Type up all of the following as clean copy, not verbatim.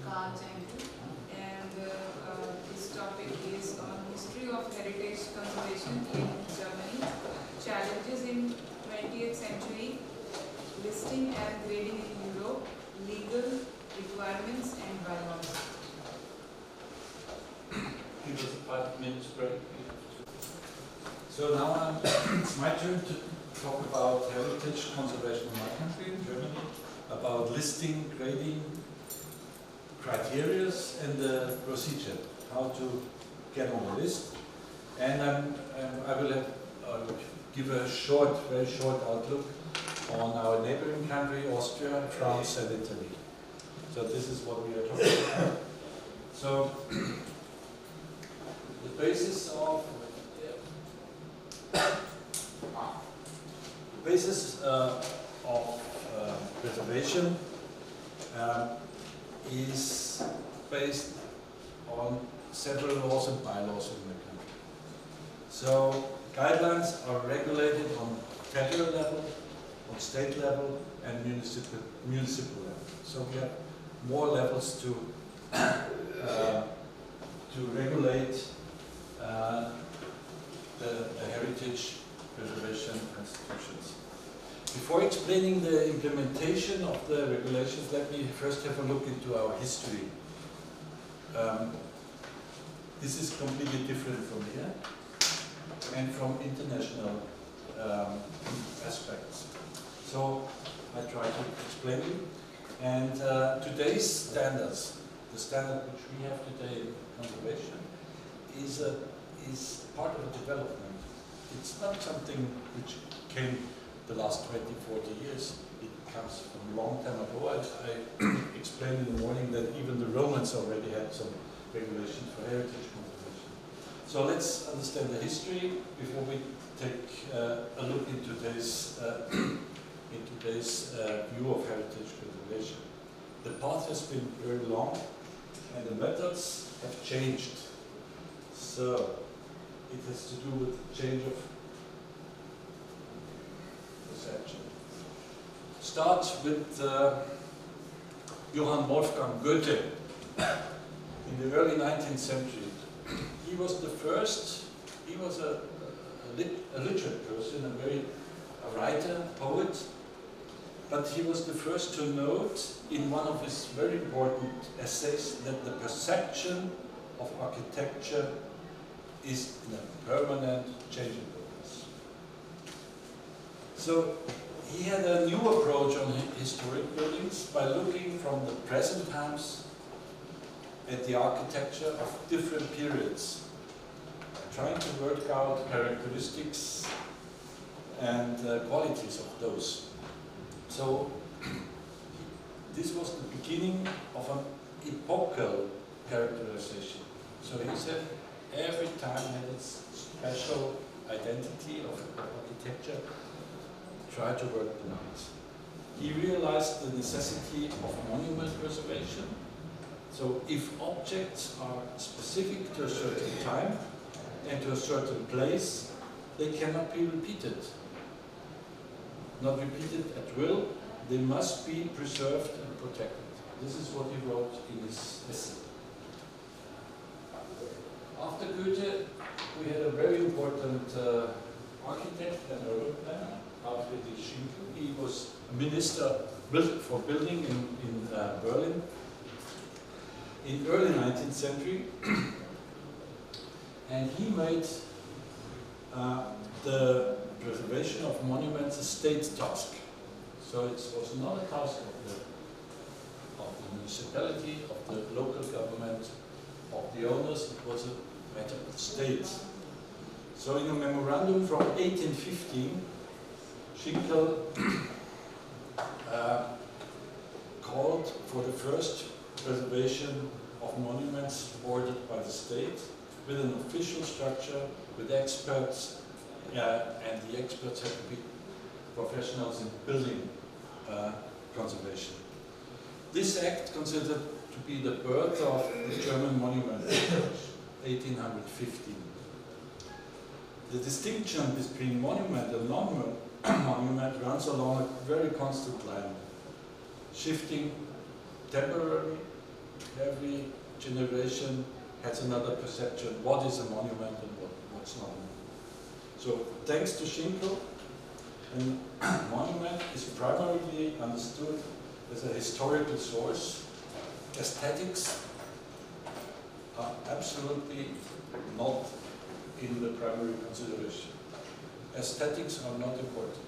and this topic is on history of heritage conservation in Germany, challenges in 20th century, listing and grading in Europe, legal requirements and bylaws. Give us a 5 minutes break. So now it's my turn to talk about heritage conservation in my country, in Germany, about listing, grading, criteria and the procedure, how to get on the list. And I will give a very short outlook on our neighboring country, Austria, France and Italy. So this is what we are talking about. So the basis of preservation is based on several laws and bylaws in the country. So guidelines are regulated on federal level, on state level, and municipal level. So we have more levels to regulate the heritage preservation institutions. Before explaining the implementation of the regulations, let me first have a look into our history. This is completely different from here and from international aspects. So I try to explain you. And today's standards, the standard which we have today in conservation, is part of a development. It's not something which came the last 20, 40 years. It comes from a long time ago. I explained in the morning that even the Romans already had some regulations for heritage conservation. So let's understand the history before we take a look into today's view of heritage preservation. The path has been very long and the methods have changed. So it has to do with change of perception. Start with Johann Wolfgang Goethe in the early 19th century. He was the first, he was a literate person, a writer, poet, but he was the first to note in one of his very important essays that the perception of architecture is in a permanent changing process. So he had a new approach on historic buildings by looking from the present times at the architecture of different periods, trying to work out characteristics and qualities of those. So this was the beginning of an epochal characterization. So he said every time had its special identity of architecture, try to work them out. He realized the necessity of monument preservation. So if objects are specific to a certain time and to a certain place, they cannot be repeated. Not repeated at will, they must be preserved and protected. This is what he wrote in his essay. After Goethe, we had a very important architect and urban planner, L03. He was a minister for building in Berlin in early 19th century, and he made the preservation of monuments a state task. So it was not a task of the municipality, of the local government, of the owners. It was a matter of the state. So in a memorandum from 1815, Schinkel called for the first preservation of monuments ordered by the state with an official structure, with experts, and the experts had to be professionals in building conservation. This act considered to be the birth of the German monument approach, 1815. The distinction between monument and non-monument runs along a very constant line, shifting temporarily every generation has another perception. What is a monument and what's not? So thanks to Schinkel, a monument is primarily understood as a historical source. Aesthetics are absolutely not in the primary consideration. Aesthetics are not important.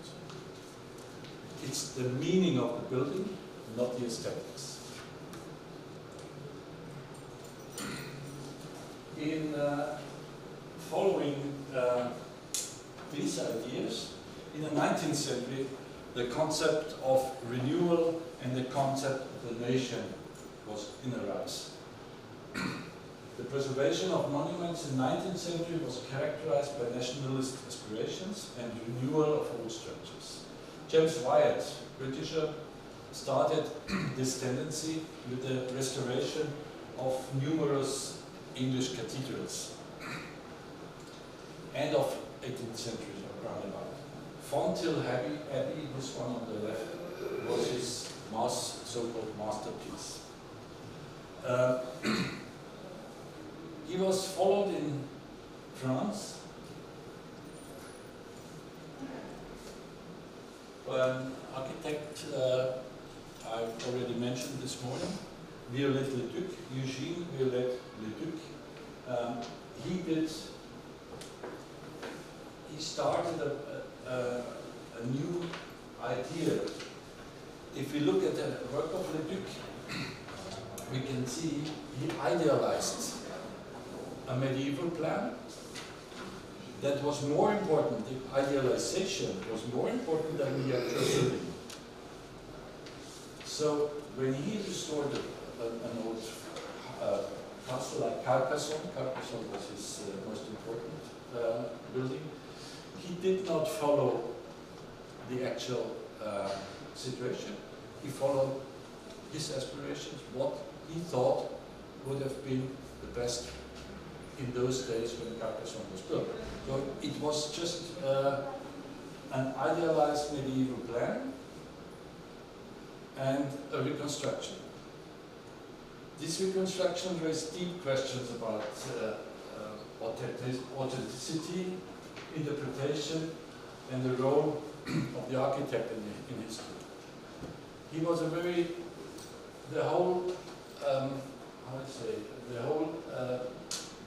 It's the meaning of the building, not the aesthetics. In following these ideas, in the 19th century, the concept of renewal and the concept of the nation was in a rise. The preservation of monuments in the 19th century was characterized by nationalist aspirations and renewal of old structures. James Wyatt, Britisher, started this tendency with the restoration of numerous English cathedrals. End of 18th century, roundabout. Fonthill Abbey, this one on the left, was his so-called masterpiece. He was followed in France by an architect I've already mentioned this morning, Viollet-le-Duc, Eugène Viollet-le-Duc. He started a new idea. If we look at the work of Leduc, we can see he idealized a medieval plan that was more important, the idealization was more important than the actual building. So when he restored an old castle like Carcassonne was his most important building, he did not follow the actual situation. He followed his aspirations, what he thought would have been the best in those days when Carcassonne was built. So it was just an idealized medieval plan and a reconstruction. This reconstruction raised deep questions about authenticity, interpretation, and the role of the architect in history. He was the whole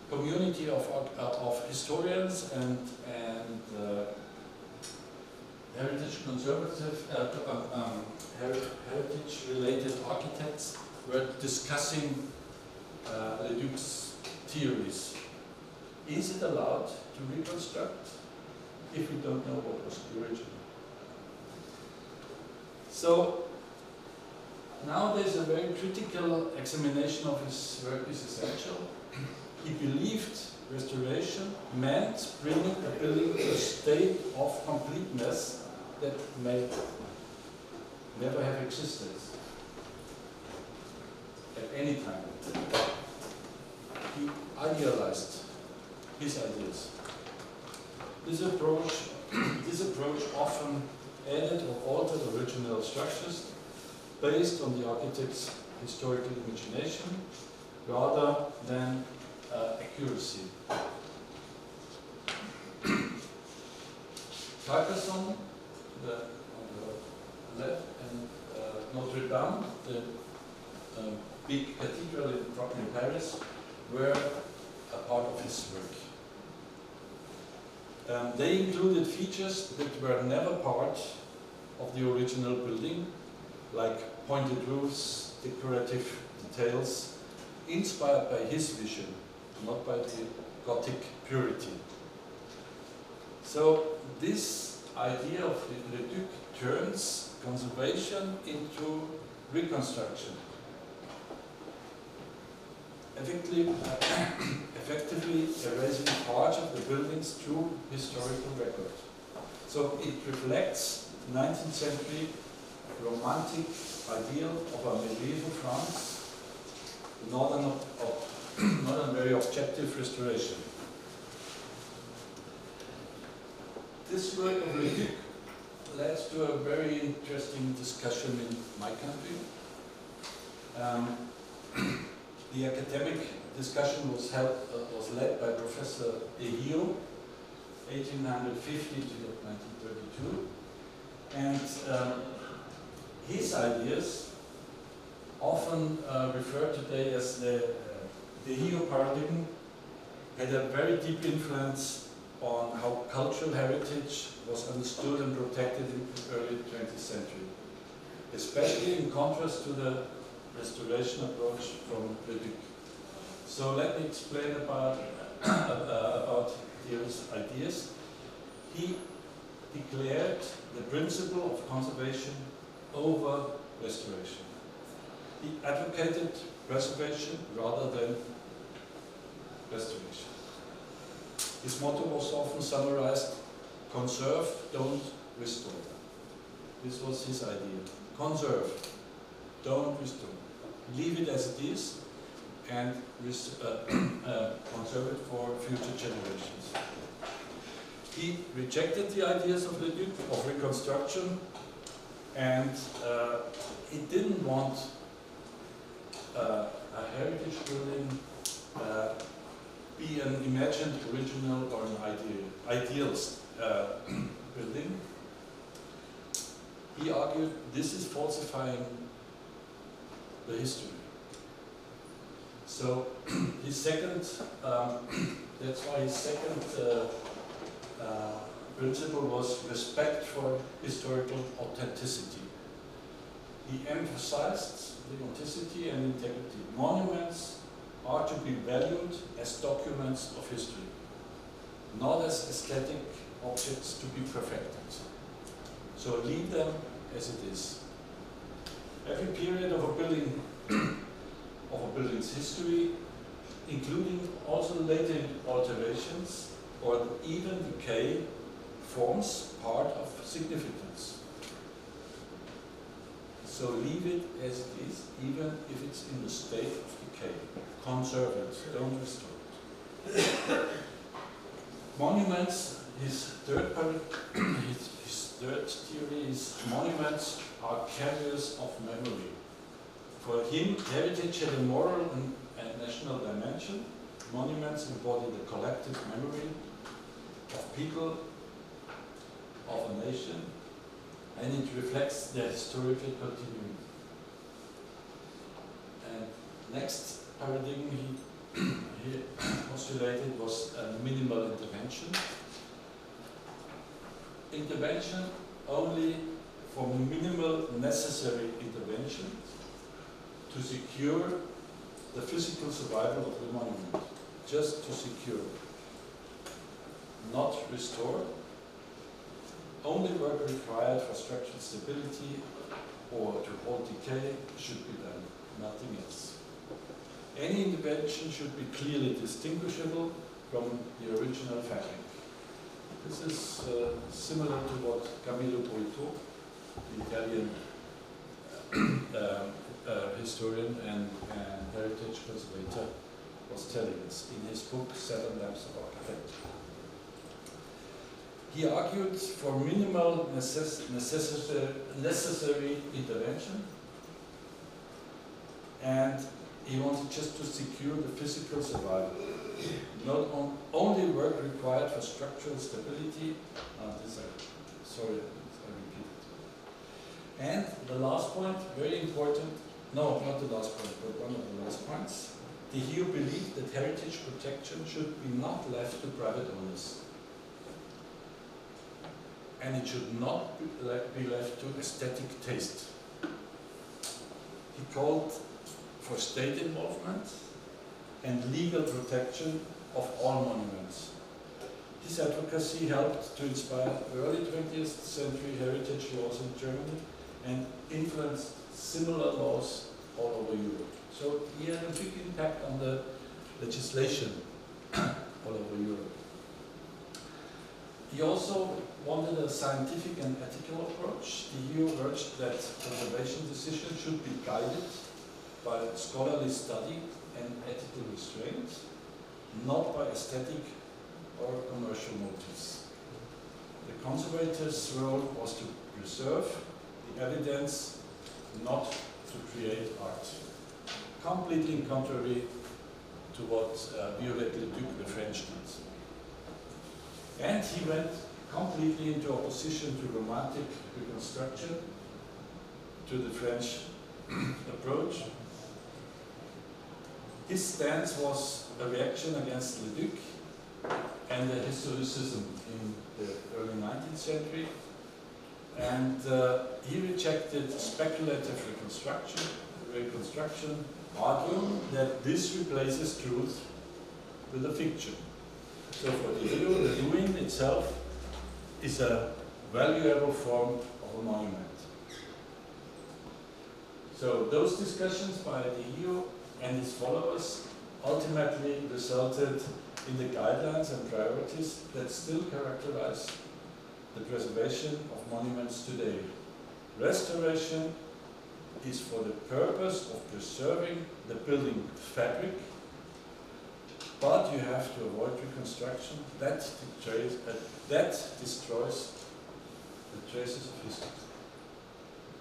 community of historians and heritage conservative, heritage-related architects were discussing Leduc's theories. Is it allowed to reconstruct if we don't know what was the original? So now there's a very critical examination of his work is essential. He believed restoration meant bringing a building to a state of completeness that may never have existed at any time. He idealized his ideas. This approach often added or altered original structures based on the architect's historical imagination rather than accuracy. Carcassonne, on the left, and Notre Dame, the big cathedral in Paris, were a part of his work. They included features that were never part of the original building, like pointed roofs, decorative details, inspired by his vision, not by the Gothic purity. So this idea of Leduc turns conservation into reconstruction. Effectively erasing part of the building's true historical record. So it reflects 19th century romantic ideal of a medieval France, not a very objective restoration. This work of Leduc led to a very interesting discussion in my country. The academic discussion was led by Professor Ehio, 1850 to 1932, and his ideas, often referred today as the Ehio paradigm, had a very deep influence on how cultural heritage was understood and protected in the early 20th century, especially in contrast to the restoration approach from Le Duc. So let me explain about Ehio's ideas. He declared the principle of conservation over restoration. He advocated preservation rather than restoration. His motto was often summarized: conserve, don't restore. This was his idea. Conserve, don't restore. Leave it as it is and conserve it for future generations. He rejected the ideas of Le Duc of reconstruction, and he didn't want a heritage building be an imagined original or an idealist building. He argued this is falsifying the history. So his second, that's why his second principle was respect for historical authenticity. He emphasized the authenticity and integrity. Monuments are to be valued as documents of history, not as aesthetic objects to be perfected. So leave them as it is. Every period of a building, of a building's history, including also later alterations or even decay, forms part of significance. So leave it as it is, even if it's in the state of decay. Conserve it, don't restore it. Monuments, his third theory is monuments are carriers of memory. For him, heritage had a moral and national dimension. Monuments embody the collective memory of people, of a nation, and it reflects their historical continuity. And next paradigm he postulated was a minimal intervention. Intervention only for minimal necessary intervention to secure the physical survival of the monument, just to secure, not restore. Only work required for structural stability or to hold decay should be done, nothing else. Any intervention should be clearly distinguishable from the original fabric. This is similar to what Camillo Boito, the Italian historian and heritage conservator, was telling us in his book, Seven Lamps of Architecture. He argued for minimal necessary intervention, and he wanted just to secure the physical survival. Not only work required for structural stability, sorry, I repeated. And the last point, very important, no, not the last point, but one of the last points. Ehio believed that heritage protection should be not left to private owners. And it should not be left to aesthetic taste. He called for state involvement and legal protection of all monuments. His advocacy helped to inspire early 20th century heritage laws in Germany and influenced similar laws all over Europe. So he had a big impact on the legislation all over Europe. He also wanted a scientific and ethical approach. Ehio urged that conservation decisions should be guided by scholarly study and ethical restraint, not by aesthetic or commercial motives. The conservator's role was to preserve the evidence, not to create art. completely contrary to what Viollet-le-Duc, the French, did. And he went completely into opposition to romantic reconstruction, to the French approach. His stance was a reaction against Le Duc and the historicism in the early 19th century. And he rejected speculative reconstruction, arguing that this replaces truth with a fiction. So for Diego, the doing itself is a valuable form of a monument. So those discussions by Diego and his followers ultimately resulted in the guidelines and priorities that still characterize the preservation of monuments today. Restoration is for the purpose of preserving the building fabric, but you have to avoid reconstruction that destroys the traces of history.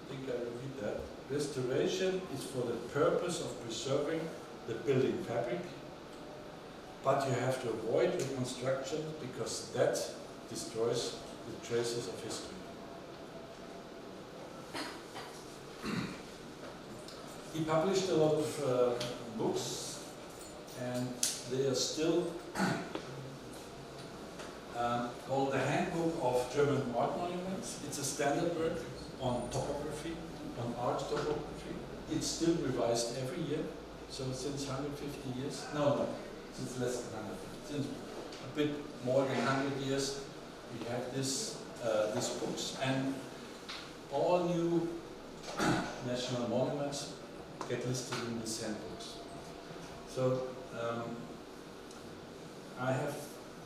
I think I repeat that. Restoration is for the purpose of preserving the building fabric, but you have to avoid reconstruction because that destroys the traces of history. He published a lot of books, and they are still called the Handbook of German Art Monuments. It's a standard work on topography, on art topography. It's still revised every year, so since 150 years, no, since less than 150, since a bit more than 100 years, we have these books, and all new national monuments get listed in these handbooks. So I have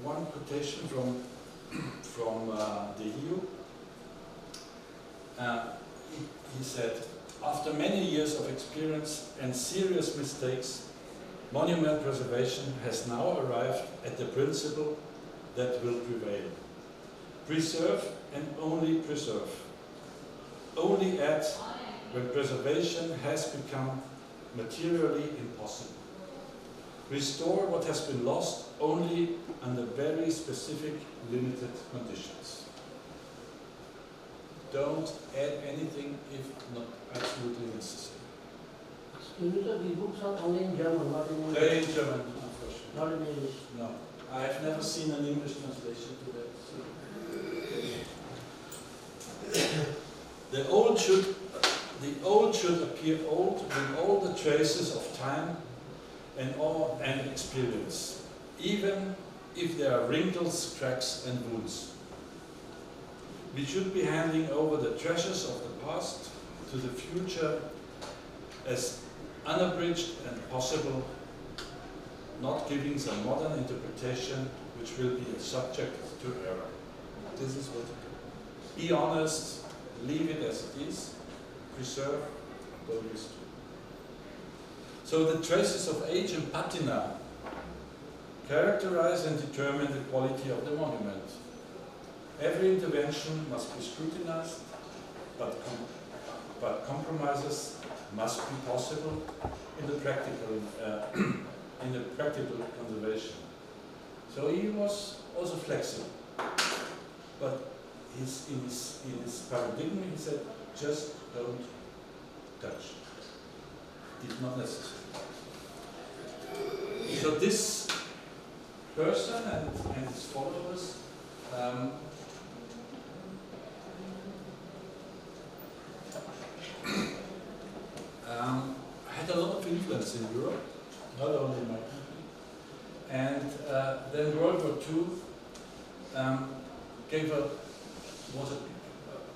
one quotation from De Hio. He said, "After many years of experience and serious mistakes, monument preservation has now arrived at the principle that will prevail. Preserve and only preserve. Only add when preservation has become materially impossible. Restore what has been lost only under very specific, limited conditions. Don't add anything if not absolutely necessary." These books are only in German, not in English. They're in German, unfortunately. Not in English. No, I have never seen an English translation to that. So. The old should appear old with all the traces of time and experience, even if there are wrinkles, cracks, and wounds. We should be handing over the treasures of the past to the future as unabridged and possible, not giving some modern interpretation which will be subject to error. This is what. Be honest, leave it as it is, preserve, don't destroy. So the traces of age and patina characterize and determine the quality of the monument. Every intervention must be scrutinized, but compromises must be possible in the practical conservation. So he was also flexible, but in his paradigm he said, just don't touch. It's not necessary. So this person and his followers had a lot of influence in Europe, not only in my country. And then World War II was a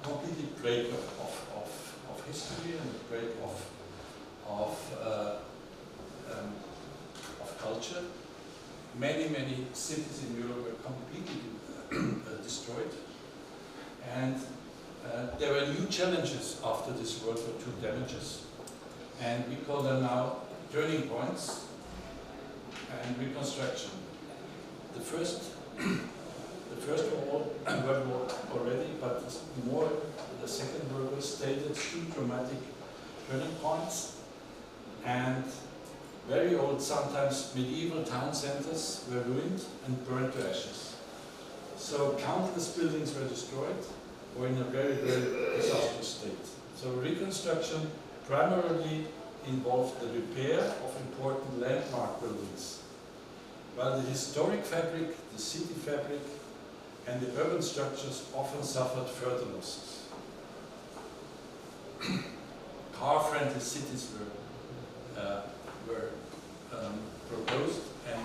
completely break of history and a break of culture. Many cities in Europe were completely destroyed, and there were new challenges after this World War II damages, and we call them now turning points and reconstruction. The first World War already, but more the Second World War stated two dramatic turning points. and very old, sometimes medieval town centers were ruined and burned to ashes. So countless buildings were destroyed or in a very, very disastrous state. So reconstruction primarily involved the repair of important landmark buildings, while the historic fabric, the city fabric, and the urban structures often suffered further losses. Car-friendly cities were proposed, and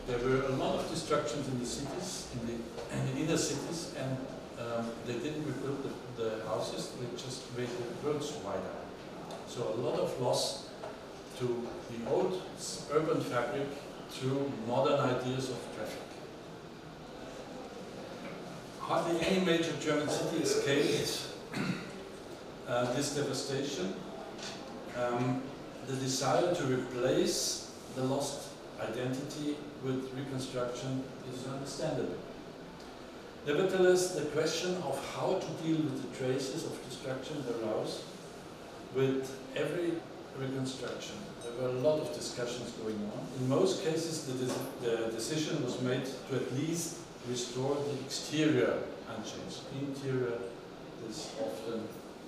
there were a lot of destructions in the cities, in the inner cities, and they didn't rebuild the houses, they just made the roads wider. So a lot of loss to the old urban fabric through modern ideas of traffic. Hardly any major German city escaped this devastation. The desire to replace the lost identity with reconstruction is understandable. Nevertheless, the question of how to deal with the traces of destruction arose with every reconstruction. There were a lot of discussions going on. In most cases, the decision was made to at least restore the exterior unchanged. Interior is often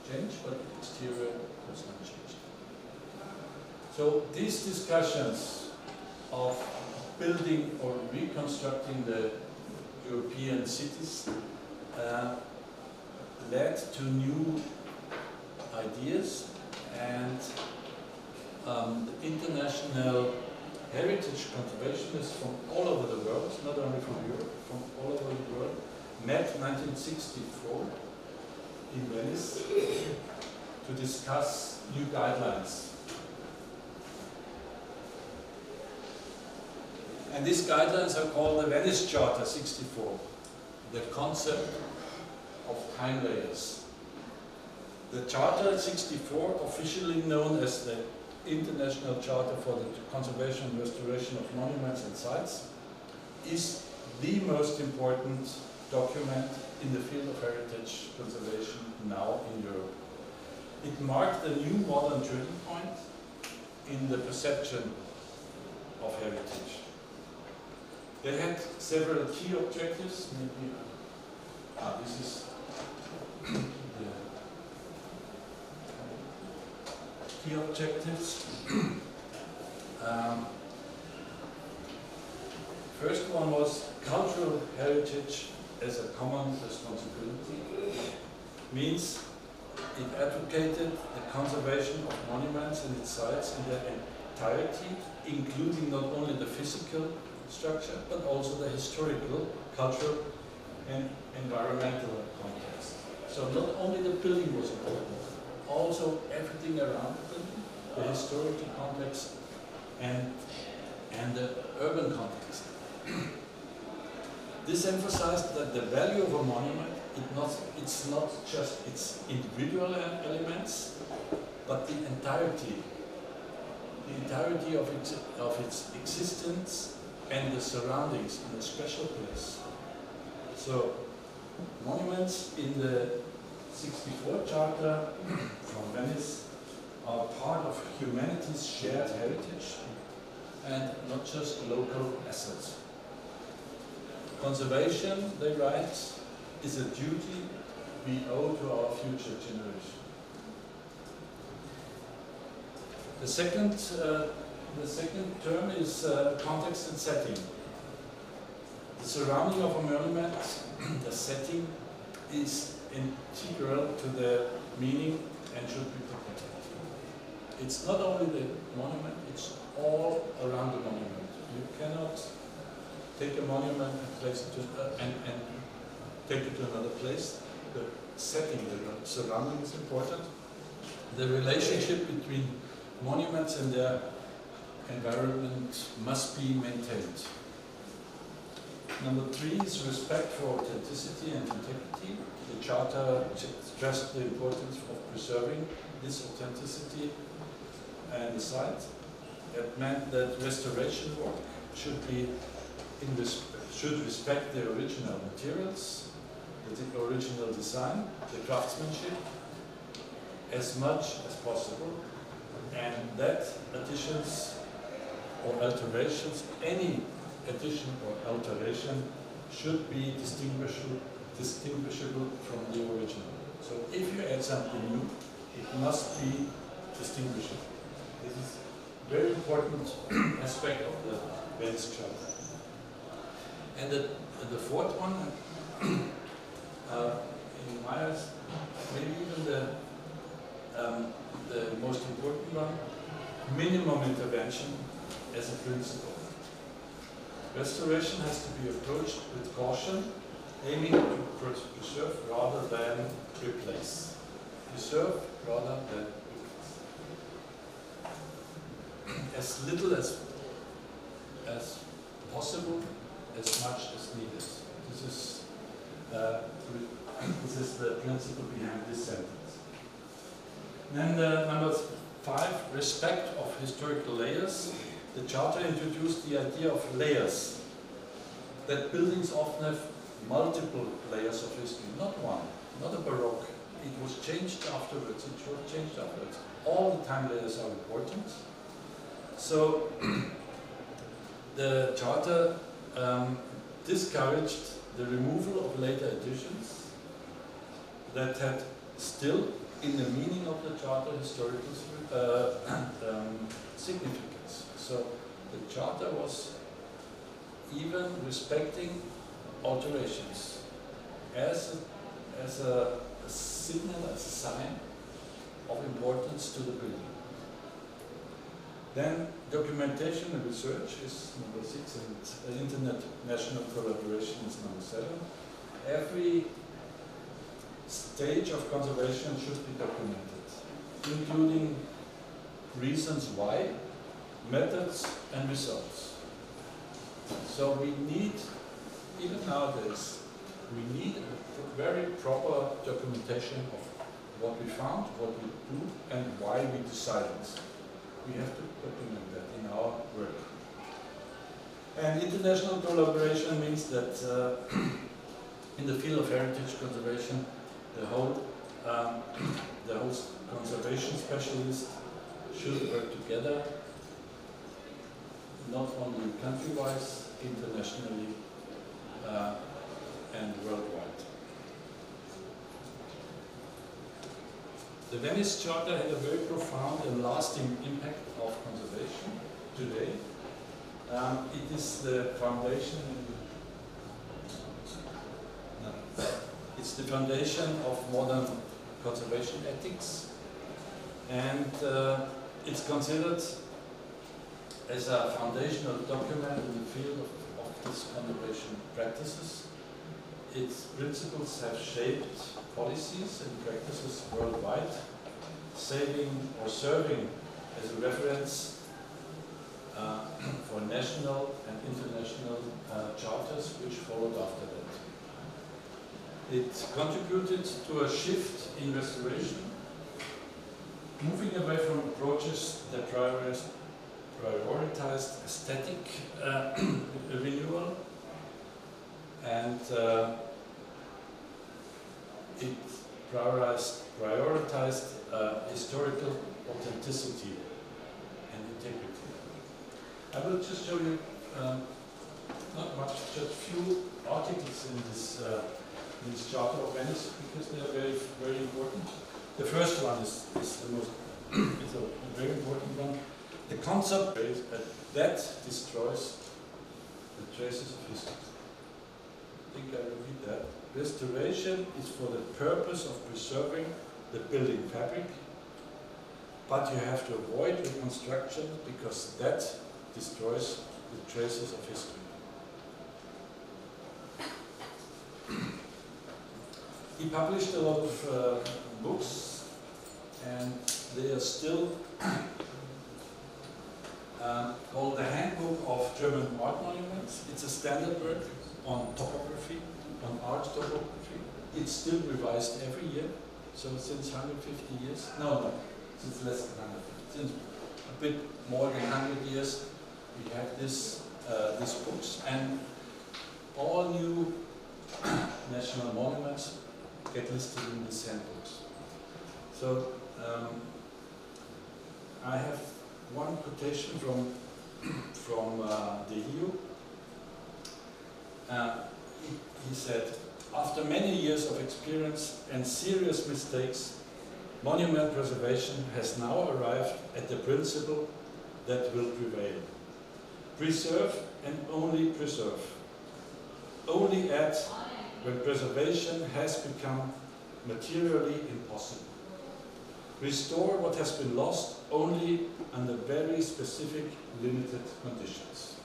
changed, but the exterior was not changed. So these discussions of building or reconstructing the European cities led to new ideas, and the international heritage conservationists from all over the world, not only from Europe, from all over the world, met in 1964 in Venice to discuss new guidelines. And these guidelines are called the Venice Charter 64, the concept of time layers. The Charter 64, officially known as the International Charter for the Conservation and Restoration of Monuments and Sites, is the most important document in the field of heritage conservation now in Europe. It marked a new modern turning point in the perception of heritage. They had several key objectives. Maybe this is the key objectives. First one was cultural heritage as a common responsibility. Means it advocated the conservation of monuments and its sites in their entirety, including not only the physical structure, but also the historical, cultural, and environmental context. So not only the building was important, also everything around the building, the historical context, and the urban context. This emphasized that the value of a monument, it's not just its individual elements, but the entirety of its existence and the surroundings in a special place. So, monuments in the 64 Charter from Venice are part of humanity's shared heritage and not just local assets. Conservation, they write, is a duty we owe to our future generation. The second term is context and setting. The surrounding of a monument, the setting, is integral to the meaning and should be protected. It's not only the monument, it's all around the monument. You cannot take a monument and place it to, and take it to another place. The setting, the surrounding is important. The relationship between monuments and their environment must be maintained. Number 3 is respect for authenticity and integrity. The Charter stressed the importance of preserving this authenticity and the site. It meant that restoration work should respect the original materials, the original design, the craftsmanship, as much as possible, and that additions or alterations, any addition or alteration should be distinguishable from the original. So if you add something new, it must be distinguishable. This is a very important aspect of the Venice Charter. And the fourth one, in my eyes, maybe even the most important one, minimum intervention as a principle. Restoration has to be approached with caution, aiming to preserve rather than replace. Preserve rather than replace. As little as possible, as much as needed. This is the principle behind this sentence. Then number 5, respect of historical layers. The Charter introduced the idea of layers, that buildings often have multiple layers of history, not one, not a Baroque. It was changed afterwards, All the time layers are important. So the Charter discouraged the removal of later additions that had still, in the meaning of the Charter, historical significance. So the Charter was even respecting alterations as a signal, as a sign of importance to the building. Then documentation and research is number 6, and international collaboration is number 7. Every stage of conservation should be documented, including reasons why, methods and results. So we need, even nowadays, we need a very proper documentation of what we found, what we do, and why we decided. We have to document that in our work. And international collaboration means that in the field of heritage conservation, the whole conservation specialists should work together, not only country-wise, internationally, and worldwide. The Venice Charter had a very profound and lasting impact of conservation today. It is the foundation. It's the foundation of modern conservation ethics, and it's considered as a foundational document in the field of these conservation practices. Its principles have shaped policies and practices worldwide, saving or serving as a reference for national and international charters which followed after that. It contributed to a shift in restoration, moving away from approaches that prioritized aesthetic renewal, and it prioritized historical authenticity and integrity. I will just show you not much, just few articles in this Charter of Venice, because they are very, very important. The first one is the most is a very important one. The concept that destroys the traces of history. I think I will read that. Restoration is for the purpose of preserving the building fabric, but you have to avoid reconstruction because that destroys the traces of history. He published a lot of books, and they are still called the Handbook of German Art Monuments. It's a standard work on topography, on art topography. It's still revised every year, so since 150 years, since less than 150, since a bit more than 100 years, we have these books, and all new national monuments get listed in these handbooks. So I have one quotation from the EU. He said, after many years of experience and serious mistakes, monument preservation has now arrived at the principle that will prevail. Preserve and only preserve. Only add when preservation has become materially impossible. Restore what has been lost only under very specific, limited conditions.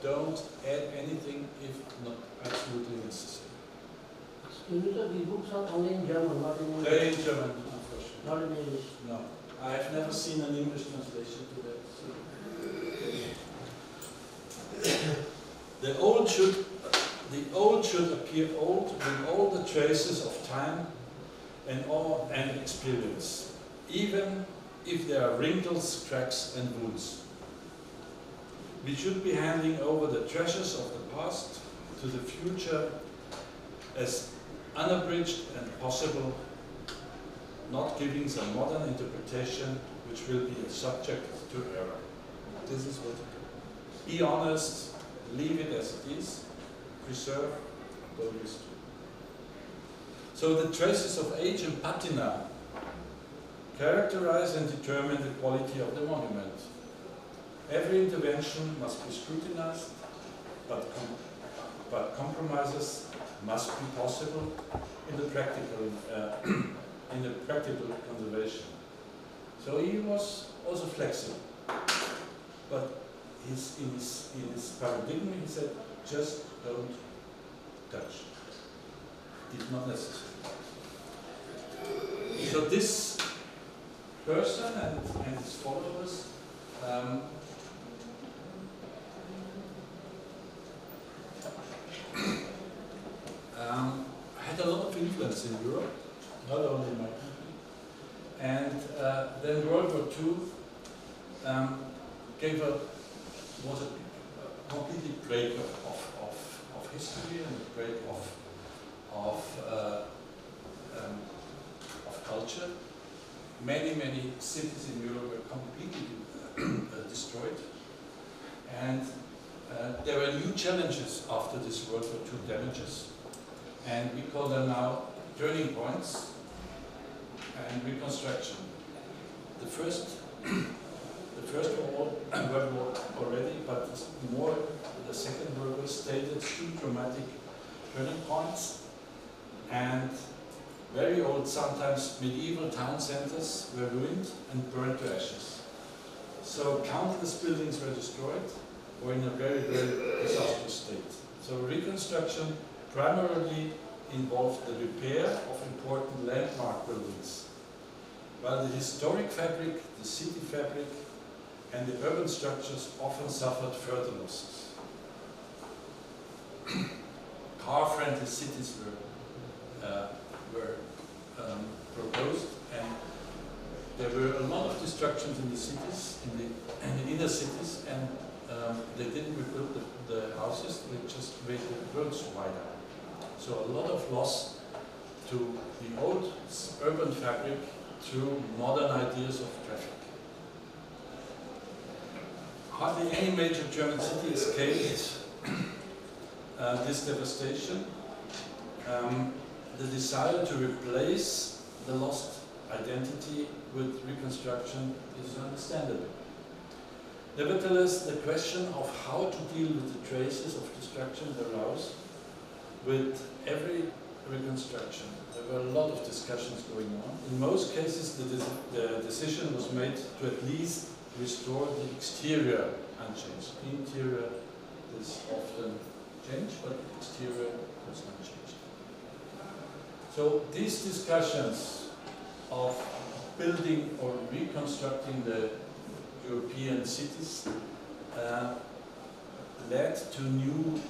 Don't add anything if not absolutely necessary. Excuse me, sir, the books are only in German, not in English. They're in German, unfortunately. Not in English. No, I've never seen an English translation to that. So. The old should appear old with all the traces of time and experience, even if there are wrinkles, cracks, and wounds. We should be handing over the treasures of the past to the future as unabridged and possible, not giving some modern interpretation which will be subject to error. This is what. Be honest, leave it as it is, preserve, don't restore. So the traces of age and patina characterize and determine the quality of the monument. Every intervention must be scrutinized, but compromises must be possible in the practical conservation. So he was also flexible, but in his paradigm he said, just don't touch. It's not necessary. So this person and his followers had a lot of influence in Europe, not only in my country. And then World War II was a completely break of history and a break of culture. Many cities in Europe were completely destroyed, and there were new challenges after this World War II damages, and we call them now turning points and reconstruction. The first World War already, but more the Second World War stated two dramatic turning points, and very old, sometimes medieval town centers were ruined and burned to ashes. So countless buildings were destroyed or in a very disastrous state. So reconstruction primarily involved the repair of important landmark buildings, while the historic fabric, the city fabric, and the urban structures often suffered further losses. Car-friendly cities were proposed, and there were a lot of destructions in the cities, in the inner cities, and they didn't rebuild the houses, they just made the roads wider. So a lot of loss to the old urban fabric through modern ideas of traffic. Hardly any major German city escaped this devastation. The desire to replace the lost identity with reconstruction is understandable. Nevertheless, the question of how to deal with the traces of destruction arose with every reconstruction. There were a lot of discussions going on. In most cases, the decision was made to at least restore the exterior unchanged. Interior is often changed, but the exterior was not changed. So these discussions of building or reconstructing the European cities led to new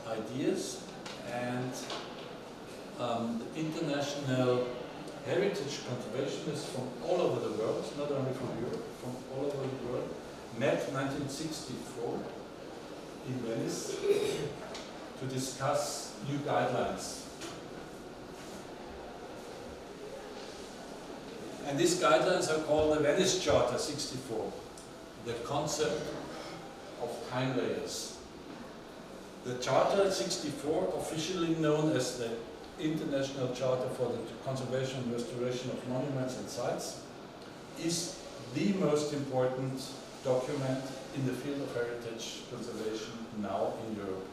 ideas, and the international heritage conservationists from all over the world, not only from Europe, from all over the world, met in 1964 in Venice to discuss new guidelines. And these guidelines are called the Venice Charter 64, the concept of time layers. The Charter 64, officially known as the International Charter for the Conservation and Restoration of Monuments and Sites, is the most important document in the field of heritage conservation now in Europe.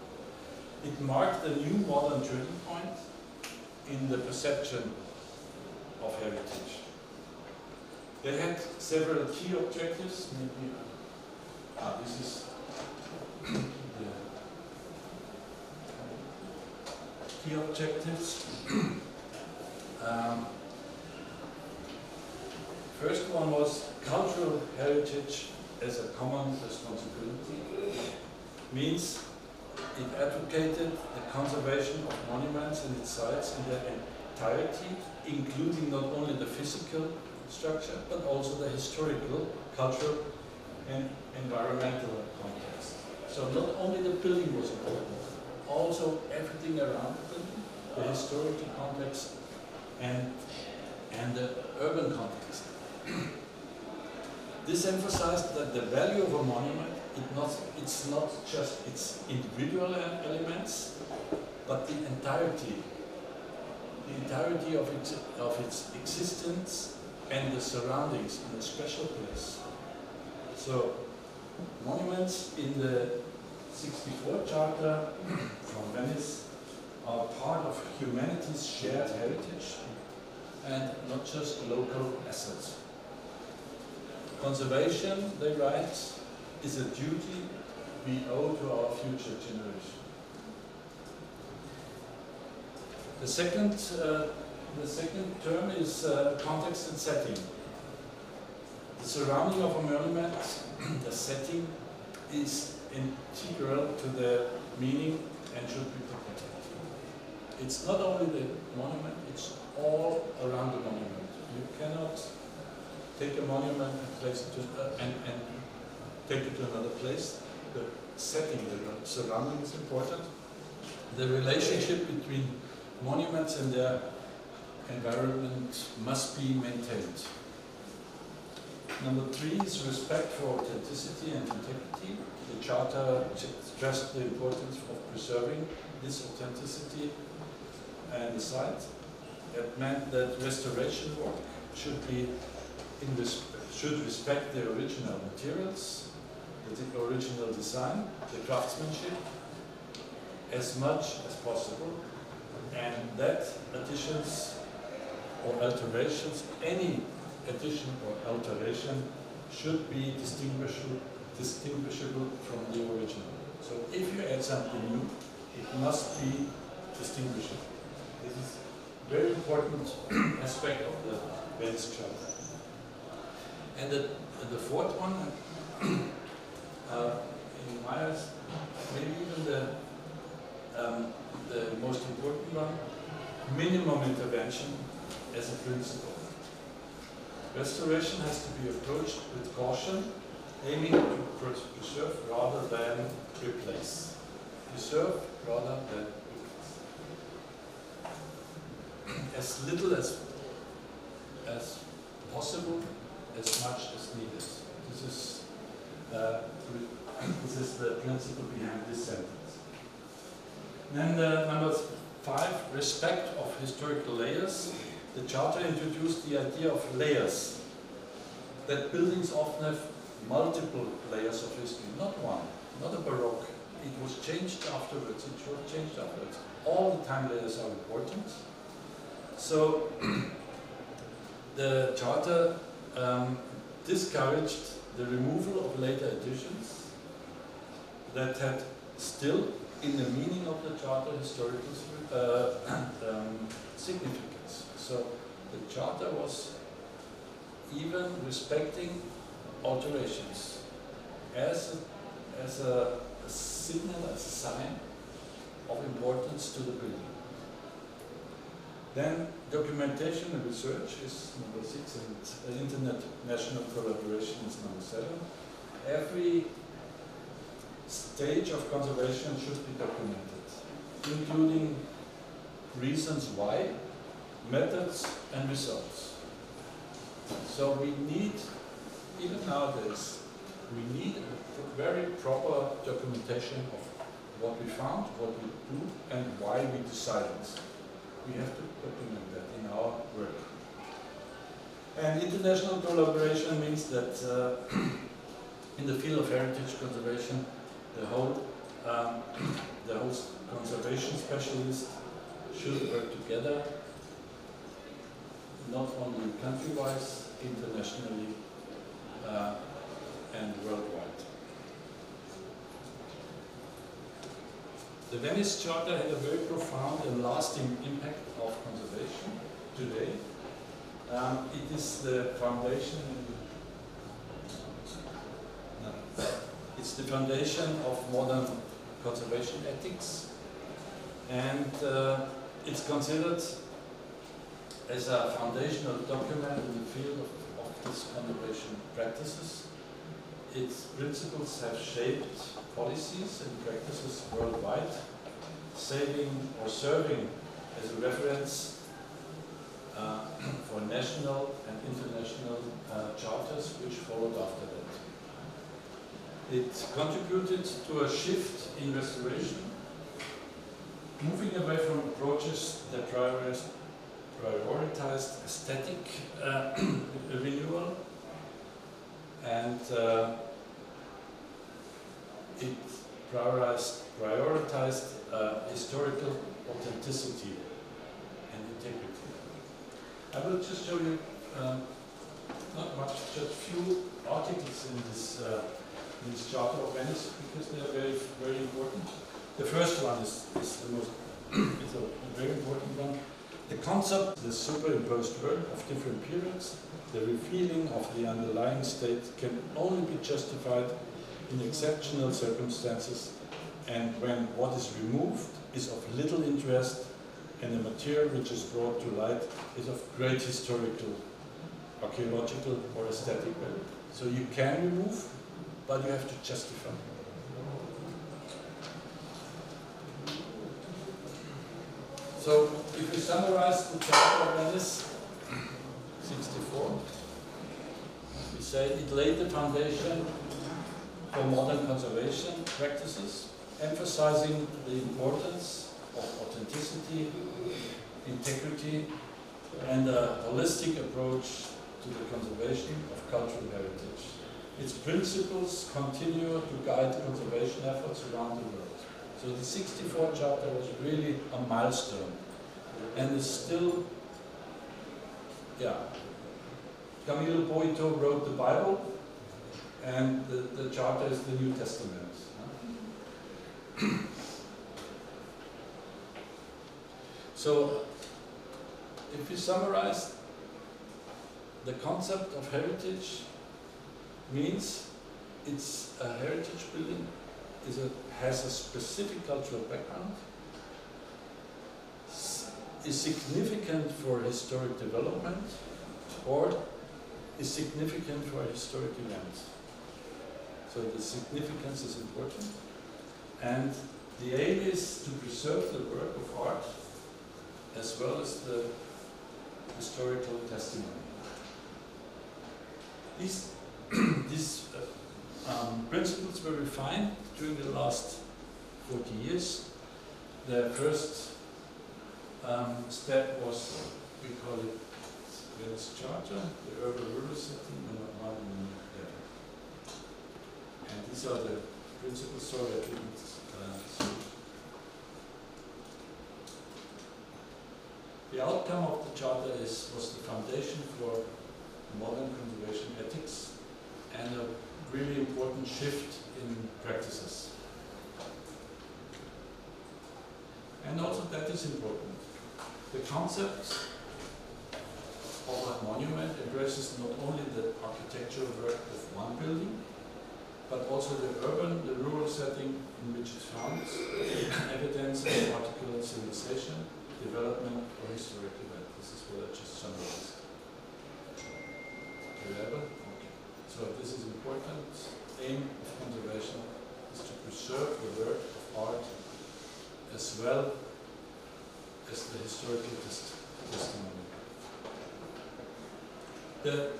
It marked a new modern turning point in the perception of heritage. They had several key objectives. Maybe this is the key objectives. First one was cultural heritage as a common responsibility. Means it advocated the conservation of monuments and its sites in their entirety, including not only the physical structure, but also the historical, cultural, and environmental context. So not only the building was important, also everything around the building, the historical context, and the urban context. This emphasized that the value of a monument, it's not just its individual elements, but the entirety of its existence and the surroundings in a special place. So, monuments in the 64 Charter from Venice are part of humanity's shared heritage and not just local assets. Conservation, they write, is a duty we owe to our future generation. The second term is context and setting. The surrounding of a monument, the setting, is integral to the meaning and should be protected. It's not only the monument, it's all around the monument. You cannot take a monument and place it to, and take it to another place. The setting, the surrounding is important. The relationship between monuments and their environment must be maintained. Number 3 is respect for authenticity and integrity. The Charter stressed the importance of preserving this authenticity and the site. It meant that restoration work should respect the original materials, the original design, the craftsmanship, as much as possible, and that additions or alterations, any addition or alteration, should be distinguishable from the original. So if you add something new, it must be distinguishable. This is a very important aspect of the Venice Charter. And the fourth one, in my eyes, maybe even the most important one, minimum intervention as a principle. Restoration has to be approached with caution, aiming to preserve rather than replace. Preserve rather than replace. As little as possible, as much as needed. This is the principle behind this sentence. Then number 5, respect of historical layers. The Charter introduced the idea of layers, that buildings often have multiple layers of history, not one, not a Baroque. It was changed afterwards, All the time layers are important. So the Charter discouraged the removal of later additions that had still, in the meaning of the Charter, historical significance. So the Charter was even respecting alterations as a signal, as a sign of importance to the building. Then documentation and research is number 6, and international collaboration is number 7. Every stage of conservation should be documented, including reasons why, methods and results. So we need, even nowadays, we need a very proper documentation of what we found, what we do, and why we decided. We have to document that in our work. And international collaboration means that in the field of heritage conservation, the whole conservation specialists should work together, not only country-wise, internationally, and worldwide. The Venice Charter had a very profound and lasting impact of conservation today. It is the foundation. It's the foundation of modern conservation ethics, and it's considered as a foundational document in the field of these conservation practices. Its principles have shaped policies and practices worldwide, saving or serving as a reference for national and international charters which followed after that. It contributed to a shift in restoration, moving away from approaches that prioritized aesthetic renewal, and it prioritized historical authenticity and integrity. I will just show you, not much, just few articles in this Charter of Venice, because they are very, very important. The first one is the most, is a very important one. The concept, the superimposed work of different periods, the revealing of the underlying state can only be justified in exceptional circumstances, and when what is removed is of little interest and the material which is brought to light is of great historical, archaeological or aesthetic value. So you can remove, but you have to justify. So if we summarize the Charter of Venice, 64, we say it laid the foundation for modern conservation practices, emphasizing the importance of authenticity, integrity, and a holistic approach to the conservation of cultural heritage. Its principles continue to guide conservation efforts around the world. So the 64 Charter was really a milestone, and is still, Camilo Boito wrote the Bible, and the Charter is the New Testament. So, if we summarize, the concept of heritage means it's a heritage building, has a specific cultural background, is significant for historic development, or is significant for a historic event. So the significance is important, and the aim is to preserve the work of art as well as the historical testimony. These principles were refined during the last 40 years. The first step was, we call it Venice Charter, the urban rural setting, and these are the principles. Sorry, I didn't see. The outcome of the Charter was the foundation for modern conservation ethics and a really important shift in practices. And also that is important. The concept of a monument addresses not only the architectural work of one building, but also the urban, the rural setting in which it found evidence of particular civilization, development, or historic event. This is what I just summarized. Okay. So this is important. Aim of conservation is to preserve the work of art as well as the historical testimony. The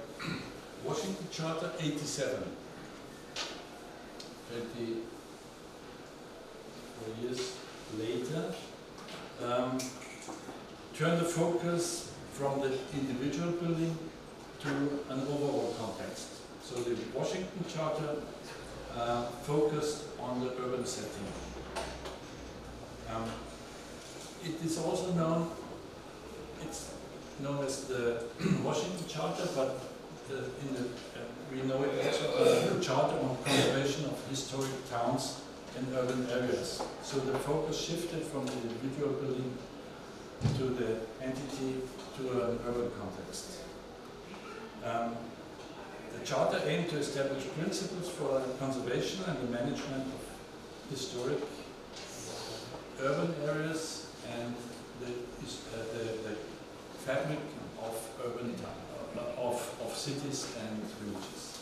Washington Charter 87, 24 years later, turned the focus from the individual building to an overall context. So the Washington Charter focused on the urban setting. It is also known, it's known as the Washington Charter, but we know it also as the Charter on Conservation of Historic Towns and Urban Areas. So the focus shifted from the individual building to the entity to an urban context. The Charter aimed to establish principles for the conservation and the management of historic urban areas and the fabric of urban of cities and villages.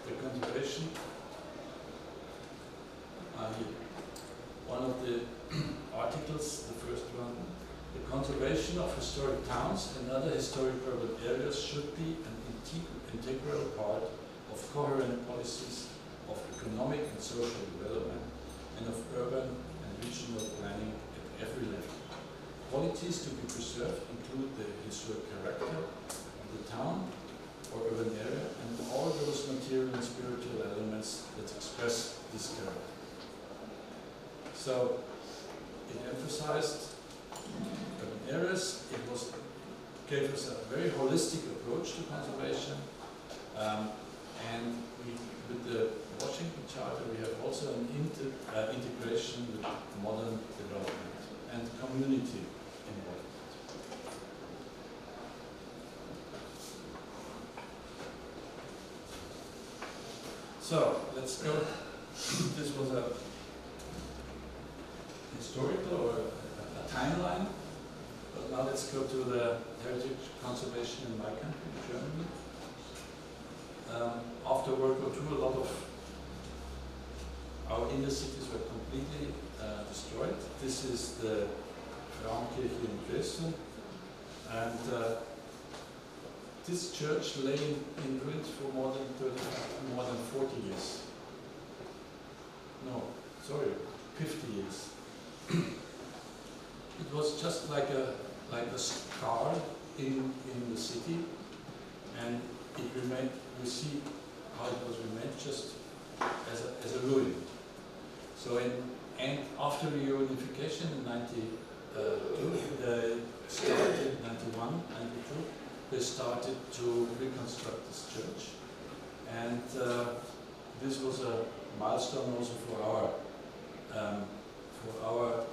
The conservation. One of the articles, the first one, the conservation of historic towns and other historic urban areas should be an integral part of coherent policies of economic and social development and of urban and regional planning at every level. Qualities to be preserved include the historic character of the town or urban area and all those material and spiritual elements that express this character. So it emphasized urban areas. It gave us a very holistic approach to conservation, and with the Washington Charter we have also an integration with modern development and community involvement. So let's go. This was a historical or a timeline, but now let's go to the heritage conservation in my country, Germany. After World War II, a lot of our inner cities were completely destroyed. This is the Frauenkirche in Dresden, and this church lay in ruins for more than 40 years. No, sorry, 50 years. It was just like a scar in the city, and it remained. We see how it was remained just as a ruin. So and after reunification in 92, they started 91, 92. They started to reconstruct this church, and this was a milestone also for our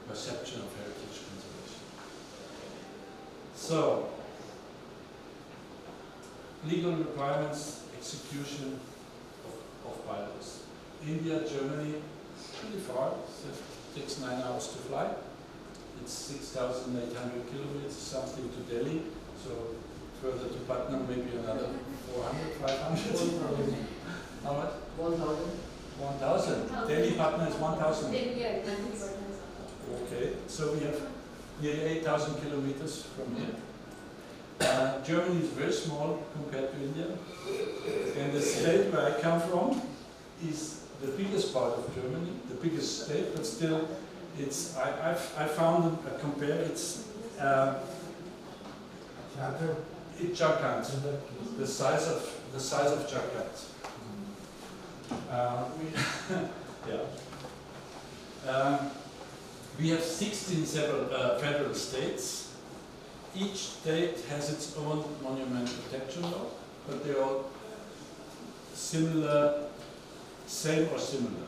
perception of heritage conservation. So, legal requirements, execution of bylaws. India, Germany, pretty far. It takes 9 hours to fly. It's 6,800 kilometers, something to Delhi. So further to Patna, maybe another 400, 500. How much? 1,000. 1,000. Delhi, Patna is 1,000. Okay, so we have nearly 8,000 kilometers from here. Germany is very small compared to India, and the state where I come from is the biggest part of Germany, the biggest state, but still, it's I found it's Jharkhand, the size of Jharkhand. We have 16 federal states. Each state has its own monument protection law, but they are similar, same or similar.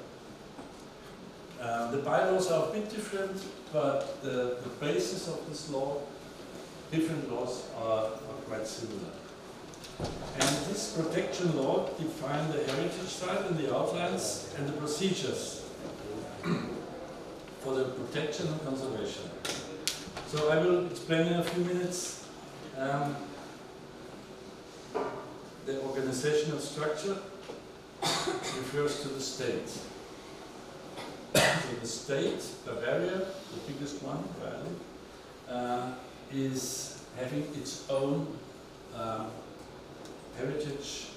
The bylaws are a bit different, but the basis of this law, different laws are quite similar. And this protection law defines the heritage site and the outlines and the procedures for the protection and conservation. So I will explain in a few minutes the organizational structure refers to the state. So the state, Bavaria, the biggest one, is having its own heritage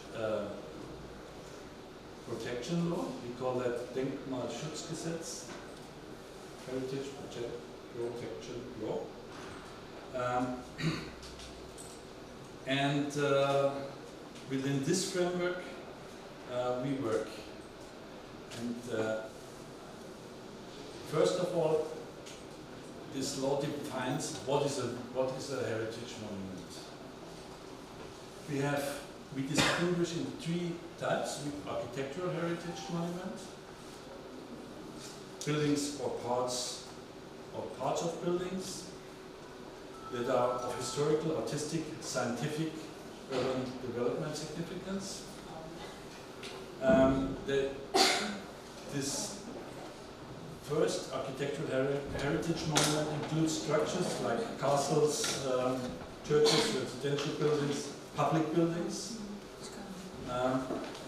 protection law. We call that Denkmalschutzgesetz, heritage protection law. And within this framework, we work. And first of all, this law defines what is a heritage monument. We distinguish in three types: architectural heritage monument, buildings or parts of buildings that are of historical, artistic, scientific, urban development significance. This first architectural heritage monument includes structures like castles, churches, residential buildings, public buildings,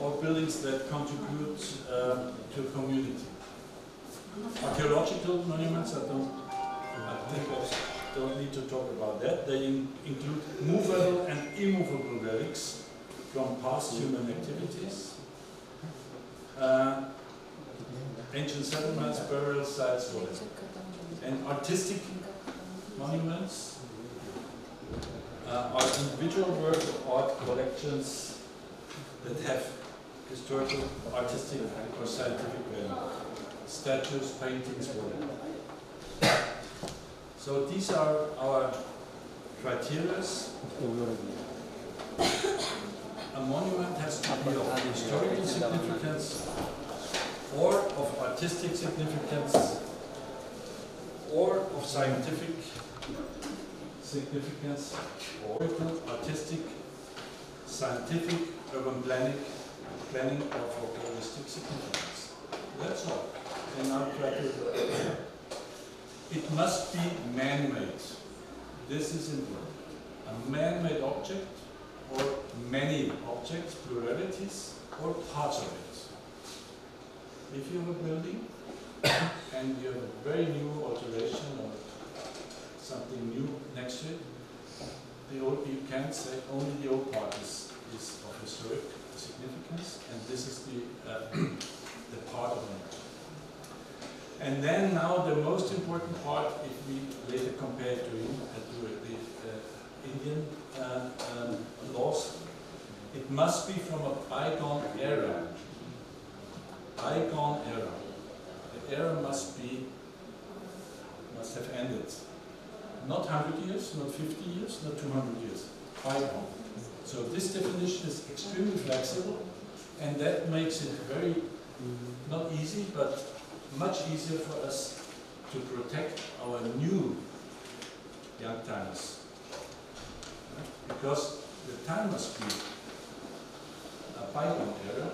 or buildings that contribute to a community. Archaeological monuments, I don't need to talk about that. They include movable and immovable relics from past human activities. Ancient settlements, burial sites, whatever. And artistic monuments are individual work of art collections that have historical, artistic, or scientific value. Statues, paintings, whatever. So these are our criteria. A monument has to be of historical significance, or of artistic significance, or of scientific significance, or artistic, scientific, urban planning, or folkloristic significance. That's all. And now try to. It must be man-made. This is important. A man-made object, or many objects, pluralities, or parts of it. If you have a building and you have a very new alteration or something new next to it, you can't say only the old part is of historic significance, and this is the part of it. And then now the most important part, if we later compare to the Indian laws, it must be from a bygone era. Bygone era. The era must have ended. Not 100 years, not 50 years, not 200 years. Bygone. So this definition is extremely flexible, and that makes it very, not easy, but much easier for us to protect our new young timers. Because the time must be a bygone era,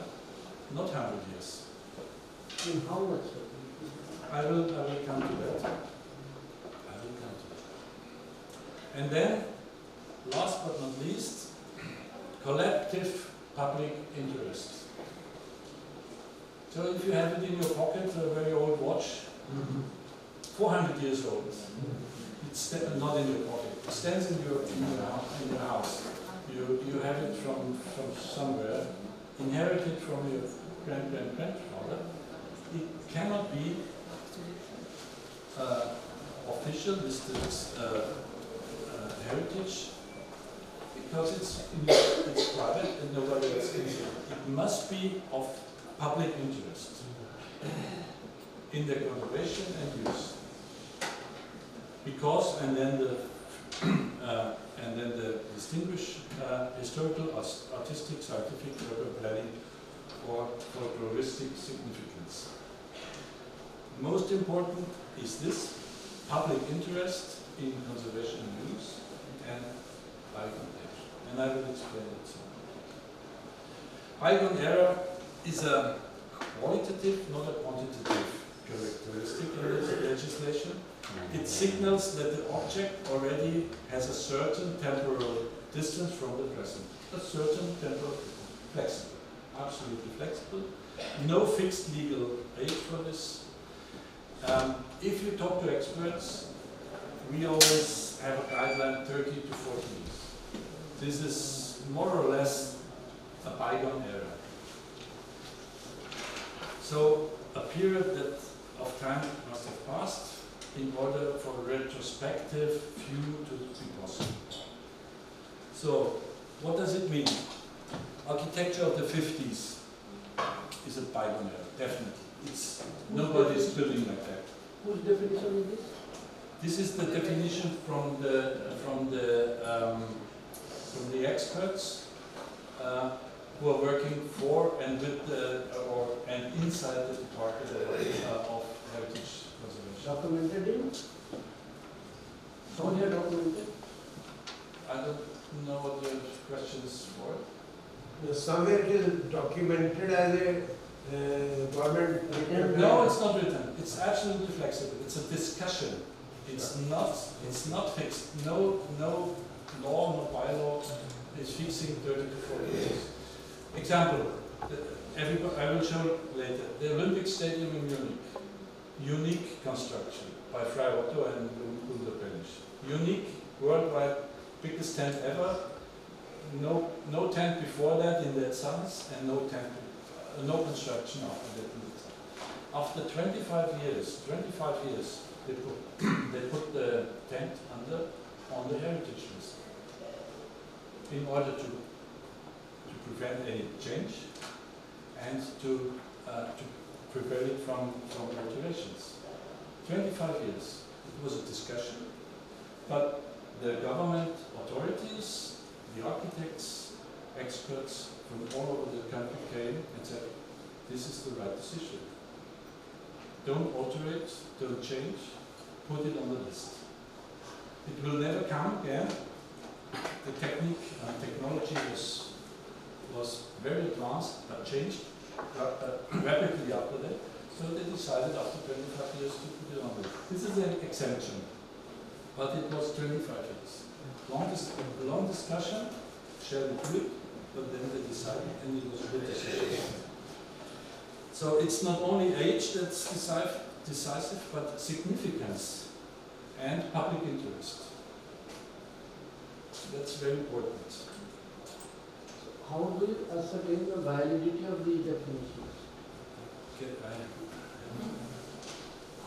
not 100 years. In how much? I will come to that. And then, last but not least, collective public interest. So if you have it in your pocket, a very old watch, 400 years old, it's not in your pocket, it stands in your house. You have it from somewhere, inherited from your grandfather. It cannot be official listed heritage because it's private and nobody else can see it. It must be of public interest in the conservation and use. Because, and then the distinguish historical, artistic, scientific, urban planning, or folkloristic significance. Most important is this public interest in conservation and use and bygone era. And I will explain it soon. Bygone era is a qualitative, not a quantitative characteristic in legislation. It signals that the object already has a certain temporal distance from the present. A certain temporal, flexible, absolutely flexible. No fixed legal age for this. If you talk to experts, we always have a guideline 30 to 40 years. This is more or less a bygone era. So a period of time must have passed in order for a retrospective view to be possible. So what does it mean? Architecture of the 50s is a bygone era, definitely. Nobody's building like that. Whose definition is this? This is the definition from the experts who are working for and with and inside the Department of Heritage Conservation. Documented in? Somewhere documented? I don't know what your question is for. Somewhere it is documented as a government. No, it's not written. It's absolutely flexible. It's a discussion. It's not fixed. No law, no bylaw is fixing 30 to 40 years. Example, I will show later. The Olympic Stadium in Munich. Unique construction by Frei Otto and Gunter Penisch. Unique, worldwide, biggest tent ever. No tent before that in that size, and no construction after that. After 25 years, they put the tent on the heritage list in order to prevent any change and to prevent it from alterations. 25 years. It was a discussion, but the government authorities, the architects, experts from all over the country came and said, this is the right decision. Don't alter it, don't change, put it on the list. It will never come again. The technology was very advanced, but changed rapidly after that. So they decided after 25 years to put it on the list. This is an exemption, but it was 25 years. Long discussion, shall we do it? But then they decided, and it was a good decision. So it's not only age that's decisive, but significance and public interest. That's very important. How do you ascertain the validity of these definitions? Okay,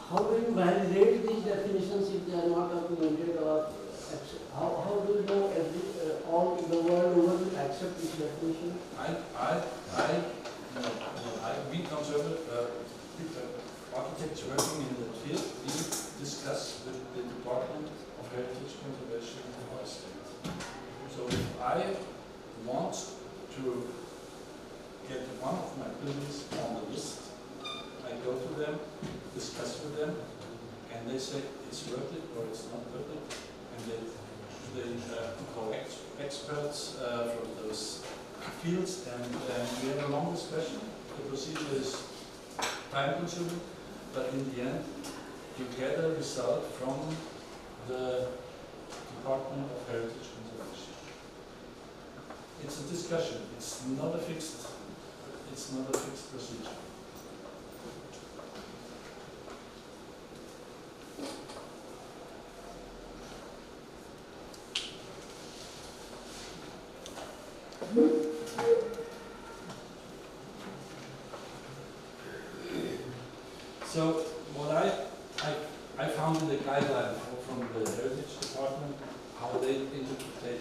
How do you validate these definitions if they are not documented, or how do you know all the world over will accept this definition? we conservative architects working in that field, we discuss with the Department of Heritage Conservation in our state. So if I want to get one of my buildings on the list, I go to them, discuss with them, and they say it's worth it or it's not worth it, and they call experts from those fields, and we have a long discussion. The procedure is time-consuming, but in the end, you get a result from the Department of Heritage Conservation. It's a discussion. It's not a fixed procedure. So what I found in the guideline from the Heritage Department, how they interpret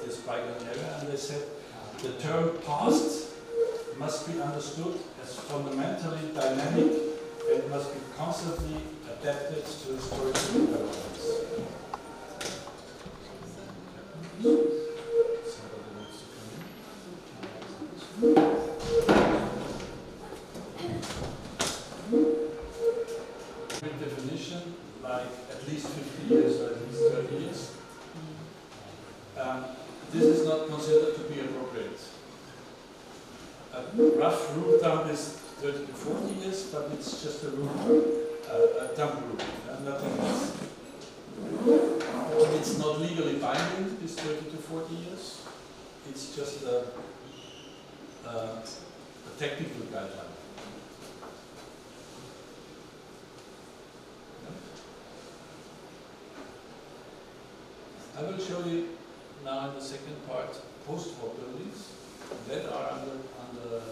this bygone era, and they said the term past must be understood as fundamentally dynamic and must be constantly adapted to historical developments. Somebody wants to come in? Definition, like at least 50 years or at least 30 years. This is not considered to be appropriate. A rough rule of thumb is 30 to 40 years, but it's just a rule of thumb rule, nothing else. It's not legally binding, this 30 to 40 years. It's just a technical guideline. I will show you now in the second part post-war buildings that are under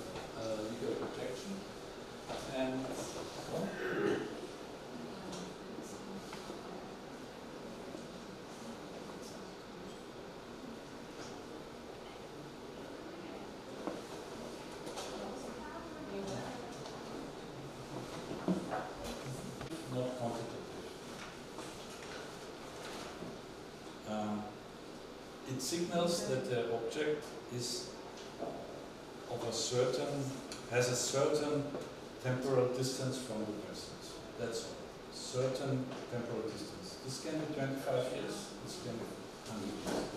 legal protection. And not quantitative. It signals that the object is of a certain, has a certain temporal distance from the present. That's all. Certain temporal distance. This can be 25 years, this can be 100 years.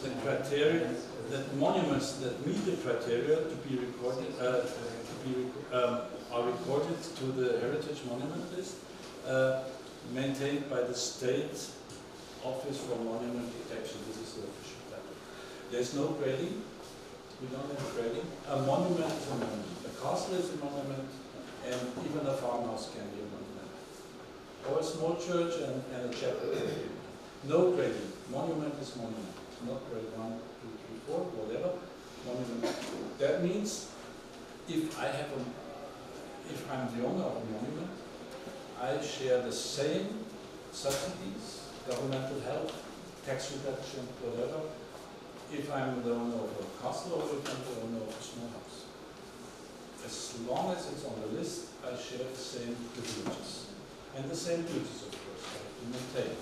The criteria, that monuments that meet the criteria to be recorded, are recorded to the Heritage Monument List, maintained by the State Office for Monument Protection. This is the official title. There's no grading. We don't have grading. A monument is a monument. A castle is a monument, and even a farmhouse can be a monument. Or a small church and a chapel. No grading. Monument is monument. Not grade 1, 2, 3, 4, whatever. Monument. That means if I'm the owner of a monument, I share the same subsidies, governmental help, tax reduction, whatever, if I'm the owner of a castle or if I'm the owner of a small house. As long as it's on the list, I share the same privileges. And the same duties, of course, I have to maintain.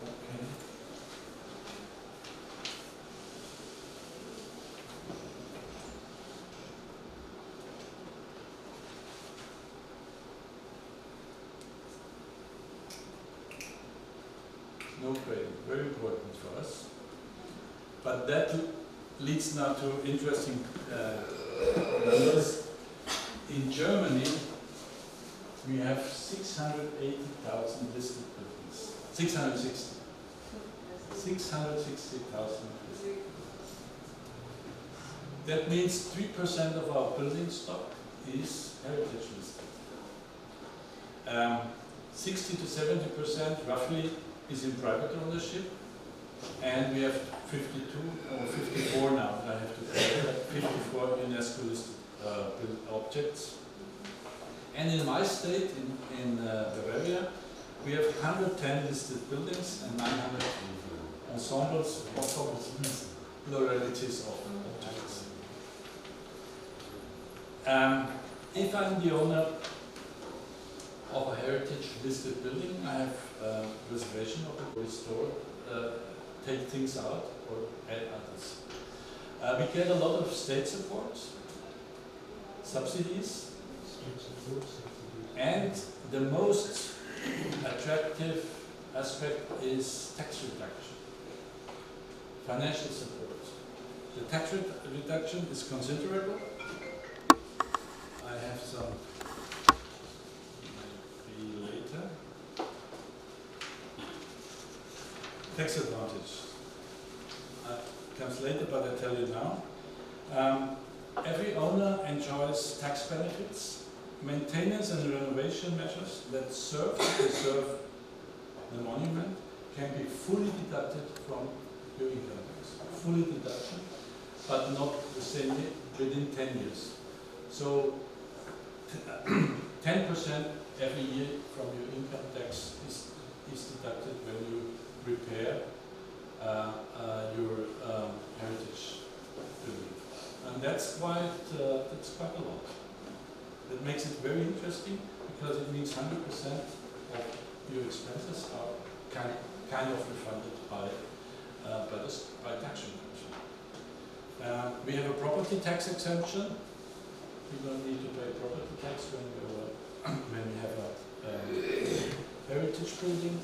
Okay. No grading, very important for us. But that leads now to interesting numbers. In Germany, we have 680,000 listed buildings. 660. 660,000. That means 3% of our building stock is heritage listed. 60 to 70% roughly is in private ownership, and we have 52 or 54 now, I have to calculate, 54 UNESCO listed objects. And in my state, in Bavaria, we have 110 listed buildings and 900 ensembles, pluralities of objects. If I'm the owner of a heritage listed building, I have reservation of the restore, take things out or add others. We get a lot of state support, subsidies, and the most attractive aspect is tax reduction, financial support. The tax reduction is considerable. I have some maybe later. Tax advantage comes later, but I tell you now. Every owner enjoys tax benefits, maintenance and renovation measures that serve to preserve the monument can be fully deducted from your income tax. Fully deduction, but not the same within 10 years. So 10% every year from your income tax is deducted when you repair your heritage building. And that's why it's quite a lot. That makes it very interesting because it means 100% of your expenses are kind of refunded by tax reduction. We have a property tax exemption. You don't need to pay property tax when we have a heritage building,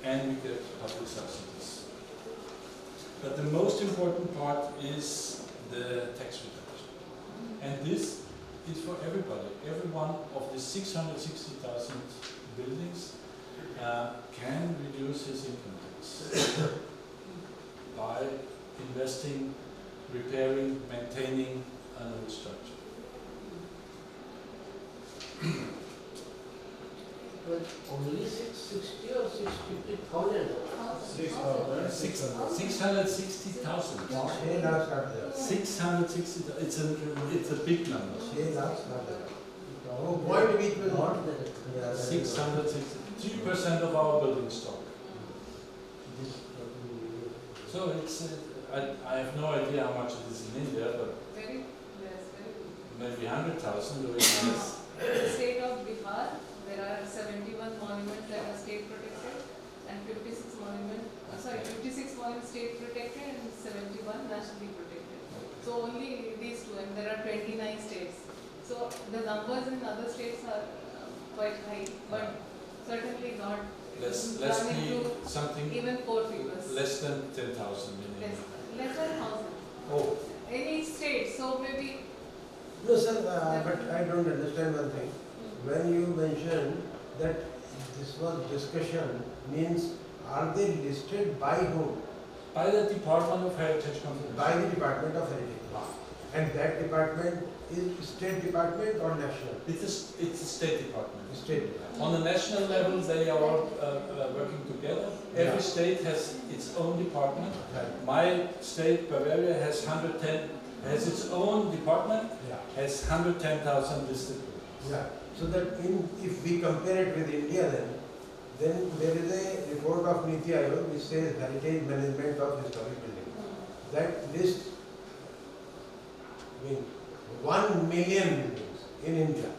and we get public subsidies. But the most important part is the tax reduction. And this is for everybody. Every one of the 660,000 buildings can reduce his income tax by investing repairing, maintaining an old structure. But only 660 or 650,000? 660,000. 6 lakhs are there. 660. It's a big number. 6 lakhs are there. Oh, point which will Not not. that. Yeah, 660. 3% of our building stock. So it's. I have no idea how much it is in India, but Very less, very good. maybe 100,000 or even less. In the state of Bihar, there are 71 monuments that are state protected and 56 monuments state protected and 71 nationally protected. So only these two, and there are 29 states. So the numbers in other states are quite high, but certainly not Let's running be to something even 4 figures. less than 10,000 in India. Less than 1,000 Oh, in each state. So maybe No, sir, but I don't understand one thing. When you mention that this was discussion, means are they listed by whom? by the Department of Heritage Conservation. By the Department of Heritage. And that department is state department or national? It's a state department. State department. On the national level, they are all working together. Every Yeah. state has its own department. Right. My state, Bavaria, has 110, has its own department, Yeah. has 110,000 listed. Yeah. So that if we compare it with India then there is a report of Niti Aayog which says heritage management of historic buildings. That lists 1 million buildings in India.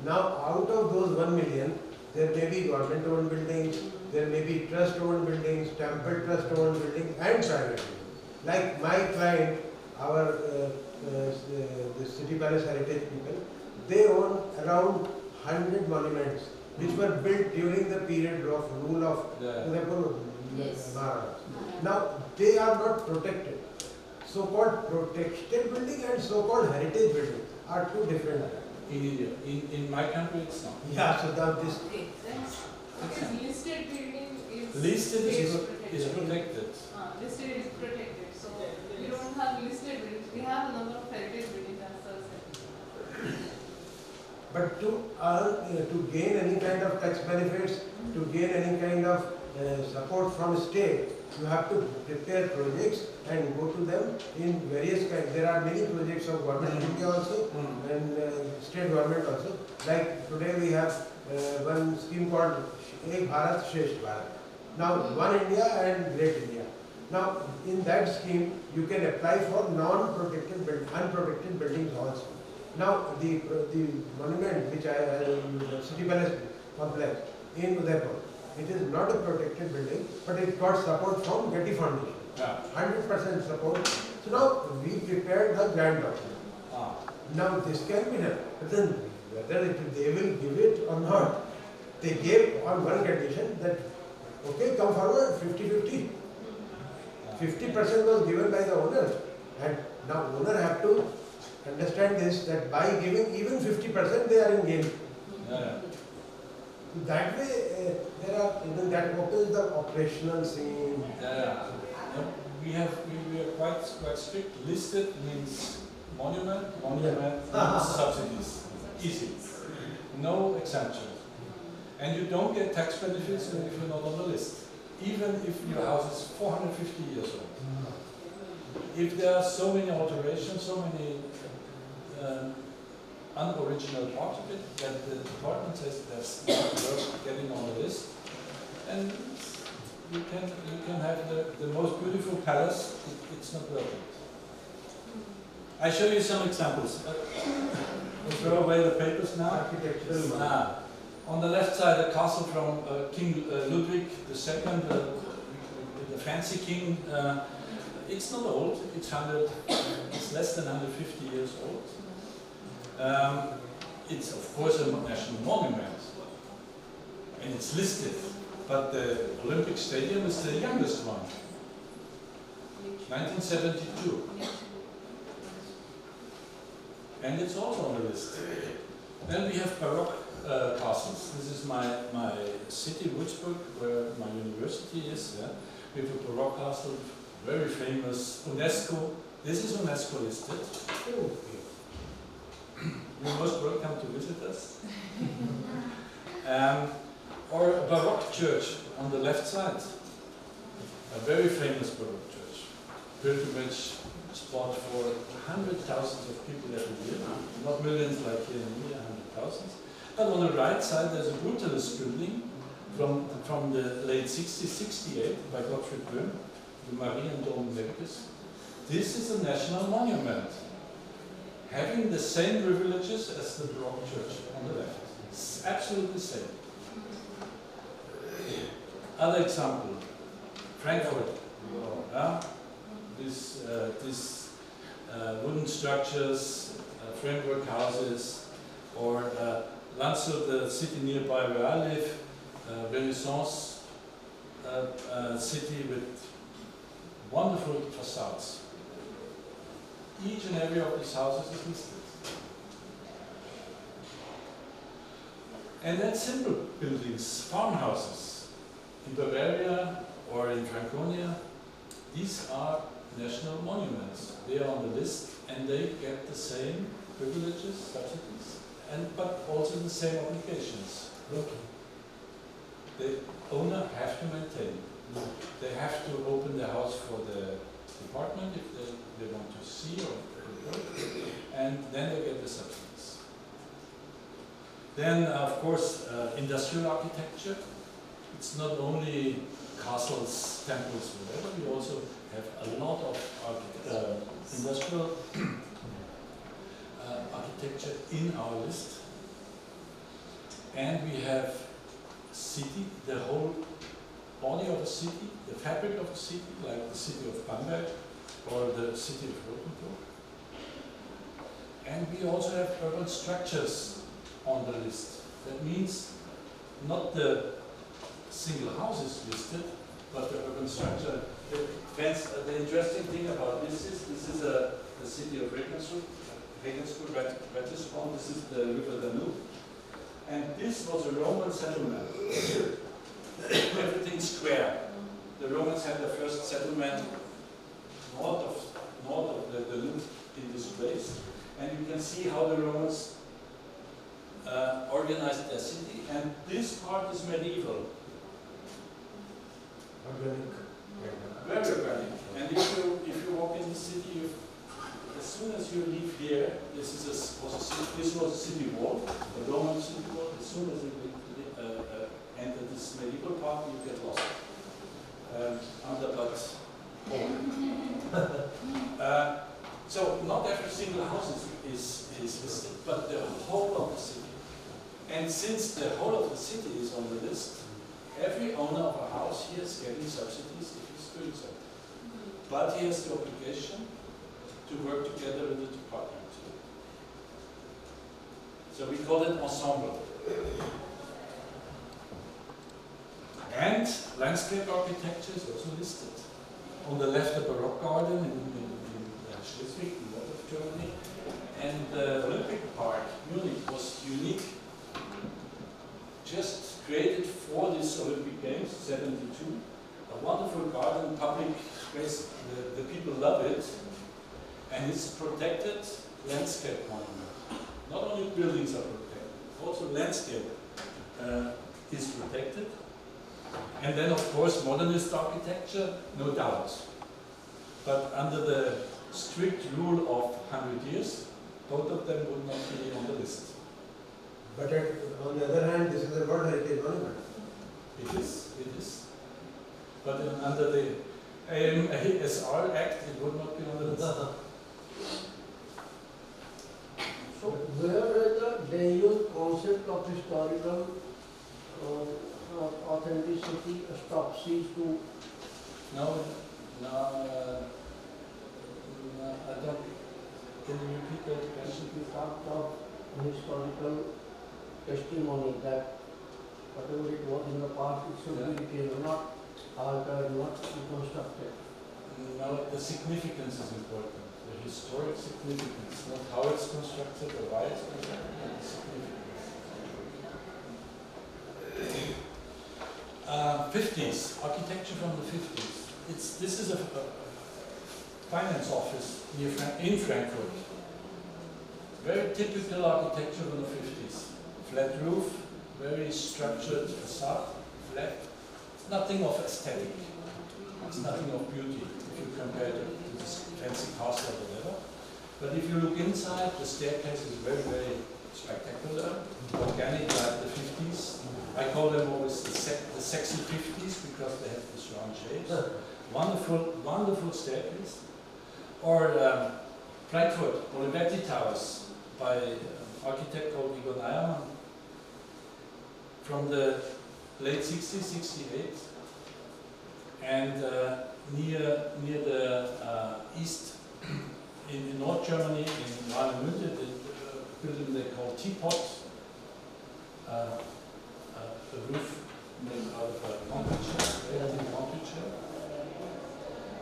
Now out of those 1 million, there may be government owned buildings, there may be trust owned buildings, temple trust owned buildings and private buildings. Like my client, our the City Palace Heritage people, they own around 100 monuments which were built during the period of rule of Yeah. Udaipur Yes. Maharaj. Now they are not protected. So-called protected building and so-called heritage building are two different. In India. In my country, it's not. Yeah, so that this okay, that's because listed building is Listed is protected. protected. Listed is protected. So we don't have listed buildings. We have a number of heritage buildings as Sir said. but to gain any kind of tax benefits, to gain any kind of support from state, you have to prepare projects and go to them in various kinds. There are many projects of government of India also and state government also. Like today we have one scheme called Ek Bharat Shresth Bharat. Now One India and Great India. Now in that scheme you can apply for non-protected, unprotected buildings also. Now the monument which the City Palace complex in Udaipur, it is not a protected building, but it got support from Getty Foundation. Yeah. 100% support. So now we prepared the grant document. Ah. Now this can be done, but then whether they will give it or not, they gave on one condition that, okay, come forward, 50-50. 50% was given by the owner, and now owner have to understand this, that by giving even 50% they are in gain. Yeah. That way, there are, even that opens the operational scene. Yeah. We are quite strict. Listed means monument means subsidies. Easy. No exemptions. And you don't get tax benefits if you're not on the list. Even if your house is 450 years old. If there are so many alterations, so many unoriginal parts of it, that the department says that's not worth getting on the list, and you can have the most beautiful palace, it's not worth it. I show you some examples. We'll throw away the papers now. Architectural. On the left side, a castle from King Ludwig II, the fancy king. It's not old, it's less than 150 years old. It's of course a national monument, and it's listed, but the Olympic Stadium is the youngest one, 1972. And it's also on the list. Then we have Baroque castles. This is my city, Würzburg, where my university is. Yeah. We have a Baroque castle, very famous UNESCO This is UNESCO listed. You're most welcome to visit us. Or a Baroque church on the left side. A very famous Baroque church. Pilgrimage spot for hundreds of thousands of people every year. Not millions like here in India, hundreds of thousands. But on the right side there's a brutalist building from the late 60s, 68 by Gottfried Böhm, the Mariendom Americas. This is a national monument, having the same privileges as the Baroque church on the left. It's absolutely the same. Other example, Frankfurt. These wooden structures, framework houses, or Landshut, the city nearby where I live, Renaissance city with wonderful facades. Each and every of these houses is listed. And then simple buildings, farmhouses, in Bavaria or in Franconia, these are national monuments. They are on the list and they get the same privileges, subsidies, but also the same obligations. Okay. The owner have to maintain. They have to open the house for the department if they want to see or work, and then they get the subsidies. Then, of course, industrial architecture. It's not only castles, temples, whatever. We also have a lot of industrial architecture in our list. And we have city, the whole body of a city, the fabric of a city, like the city of Bamberg or the city of Rotenburg. And we also have urban structures on the list. That means not the single houses listed, but the urban structure. The interesting thing about this is the city of Regensburg, Ratisbon. This is the river Danube. And this was a Roman settlement. Everything square. The Romans had the first settlement north of the Danube in this place. And you can see how the Romans organized their city. And this part is medieval. Organic. Very organic. And if you walk in the city, as soon as you leave here, this was a city wall, a Roman city wall. As soon as you enter this medieval part, you get lost. So not every single house is listed, but the whole of the city. And since the whole of the city is on the list, every owner of a house here is getting subsidies if he's doing so. But he has the obligation to work together with the department. So we call it ensemble. And landscape architecture is also listed. On the left, the Baroque garden in Schleswig, in north of Germany. And the Olympic Park, Munich, was unique. Just created for this Olympic Games, 72. A wonderful garden, public space. The people love it. And it's a protected landscape monument. Not only buildings are protected, also landscape is protected. And then, of course, modernist architecture, no doubt. But under the strict rule of 100 years, both of them would not be on the list. But on the other hand, this is a World Heritage Monument. It is. But under the AMASR Act, it would not be on the list. So where they use concept of historical authenticity stops to? No, I don't. Can you repeat that question? We talked of historical testimony that whatever it was in the past, it should be retained, not altered, not reconstructed. No, the significance is important. The historic significance, not how it's constructed or why it's constructed, but the significance. 50s, architecture from the 50s. This is finance office in Frankfurt. Very typical architecture of the 50s. Flat roof, very structured facade, flat. Nothing of aesthetic. It's nothing of beauty if you compare it to this fancy castle or whatever. But if you look inside, the staircase is very, very spectacular, organic like the 50s. I call them always the sexy 50s because they have these round shapes. Wonderful, wonderful staircase. Or Frankfurt, Olivetti Towers by an architect called Igor Neyermann from the late 60s, 68. And near the east, in North Germany, in Warnemünde, the building they call Teapot, the roof made out of a concrete shell, concrete shell.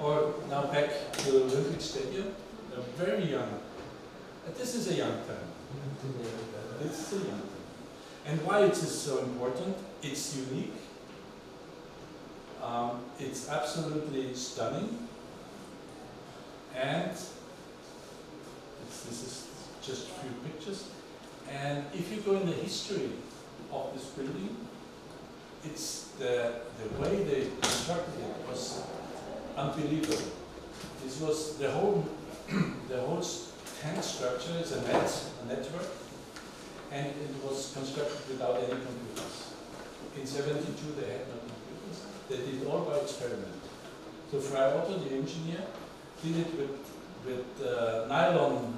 Or now back to the Olympic Stadium, a very young, this is a young time. This is a young time. And why it is so important? It's unique. It's absolutely stunning. And this is just a few pictures. And if you go in the history of this building, it's the way they constructed it was unbelievable. This was the whole tank structure is a network, and it was constructed without any computers. In '72 they had no computers. They did it all by experiment. So Frei Otto, the engineer, did it with nylon,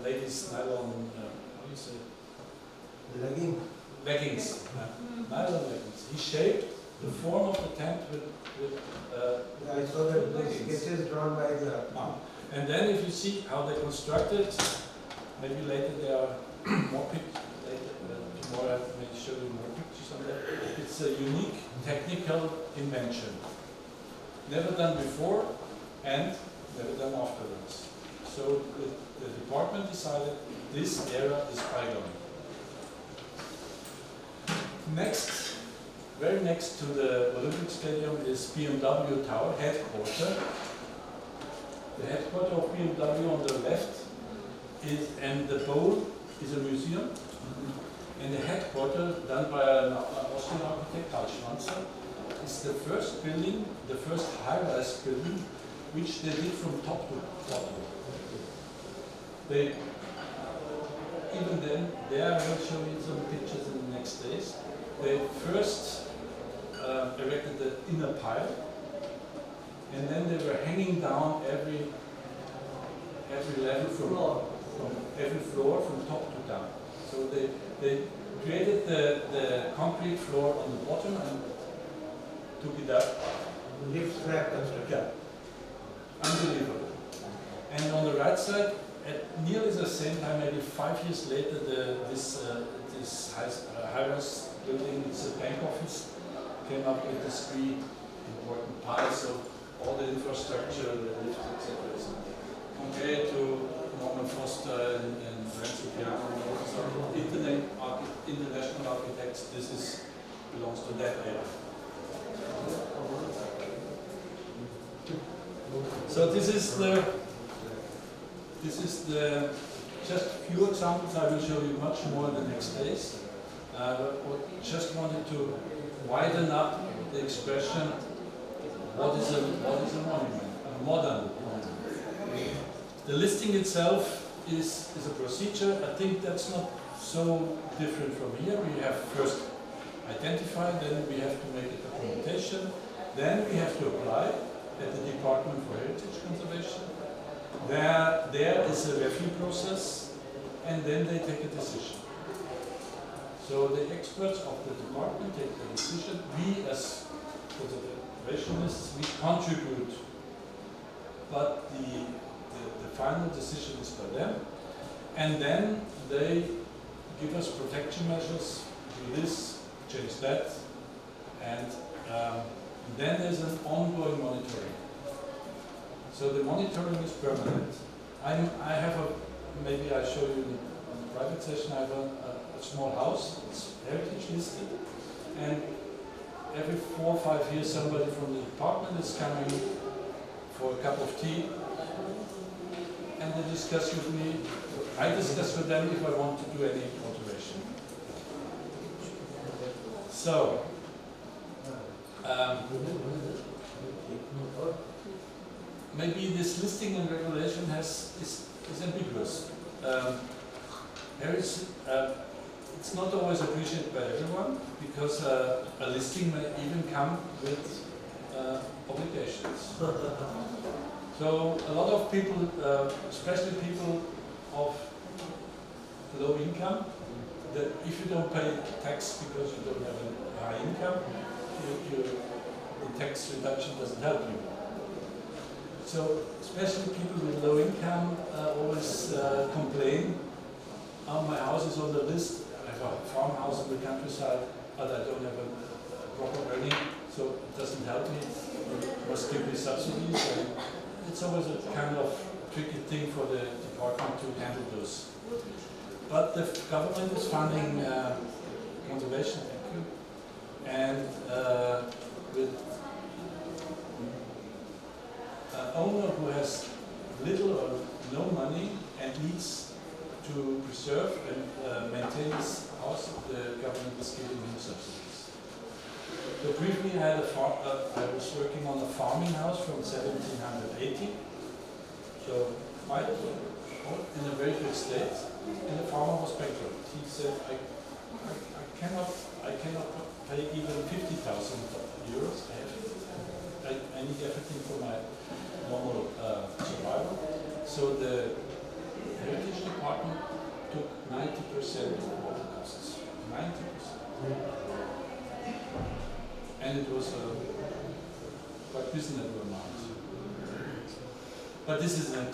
ladies' nylon, how do you say? Leggings. Nylon leggings. He shaped the form of the tent with I saw that the sketches drawn by the... And then if you see how they constructed, maybe later there are more pictures, tomorrow I may show you more pictures on that. It's a unique technical invention. Never done before and never done afterwards. So the department decided this era is bygone. Next, very next to the Olympic Stadium is BMW Tower, headquarters. The headquarters of BMW on the left is, and the bowl is a museum. And the headquarters, done by an Austrian architect, Karl Schwanzer, is the first building, the first high-rise building, which they did from top to bottom. They, even then, there I will show you some pictures in the next days. They first erected the inner pile, and then they were hanging down every level from every floor from top to down. So they created the concrete floor on the bottom and took it up. Lift slab construction. Yeah. Unbelievable. And on the right side, at nearly the same time, maybe 5 years later, this high-rise building, it's a bank office, came up with these three important piles, so all the infrastructure, the lift, etc. Compared to Norman Foster and Renzo Piano, international architects, this belongs to that era. So this is just a few examples. I will show you much more in the next days. But just wanted to widen up the expression. What is a monument? A modern monument. The listing itself is a procedure. I think that's not so different from here. We have first identified, then we have to make a documentation, then we have to apply at the Department for Heritage Conservation. There is a review process, and then they take a decision. So the experts of the department take the decision. We as conservationists, we contribute, but the final decision is by them. And then they give us protection measures, do this, change that, and then there's an ongoing monitoring. So the monitoring is permanent. I have maybe I show you on the private session, I have a small house, it's heritage listed, and every 4 or 5 years somebody from the department is coming for a cup of tea, and they discuss with me. I discuss with them if I want to do any alteration. So, maybe this listing and regulation is ambiguous. It's not always appreciated by everyone because a listing may even come with obligations. So a lot of people, especially people of low income, that if you don't pay tax because you don't have a high income, the tax reduction doesn't help you. So especially people with low income always complain, oh, my house is on the list, I have a farmhouse in the countryside, but I don't have a proper earning, so it doesn't help me, you must give me subsidies. And it's always a kind of tricky thing for the department to handle those. But the government is funding conservation, and with an owner who has little or no money and needs to preserve and maintain his house, the government is giving him subsidies. So briefly, I was working on a farming house from 1780, so quite in a very good state, and the farmer was bankrupt. He said, I cannot pay even 50,000 euros. I need everything for my normal survival. So the Heritage Department took 90% of all the costs. 90%. And it was a quite reasonable amount. But this is an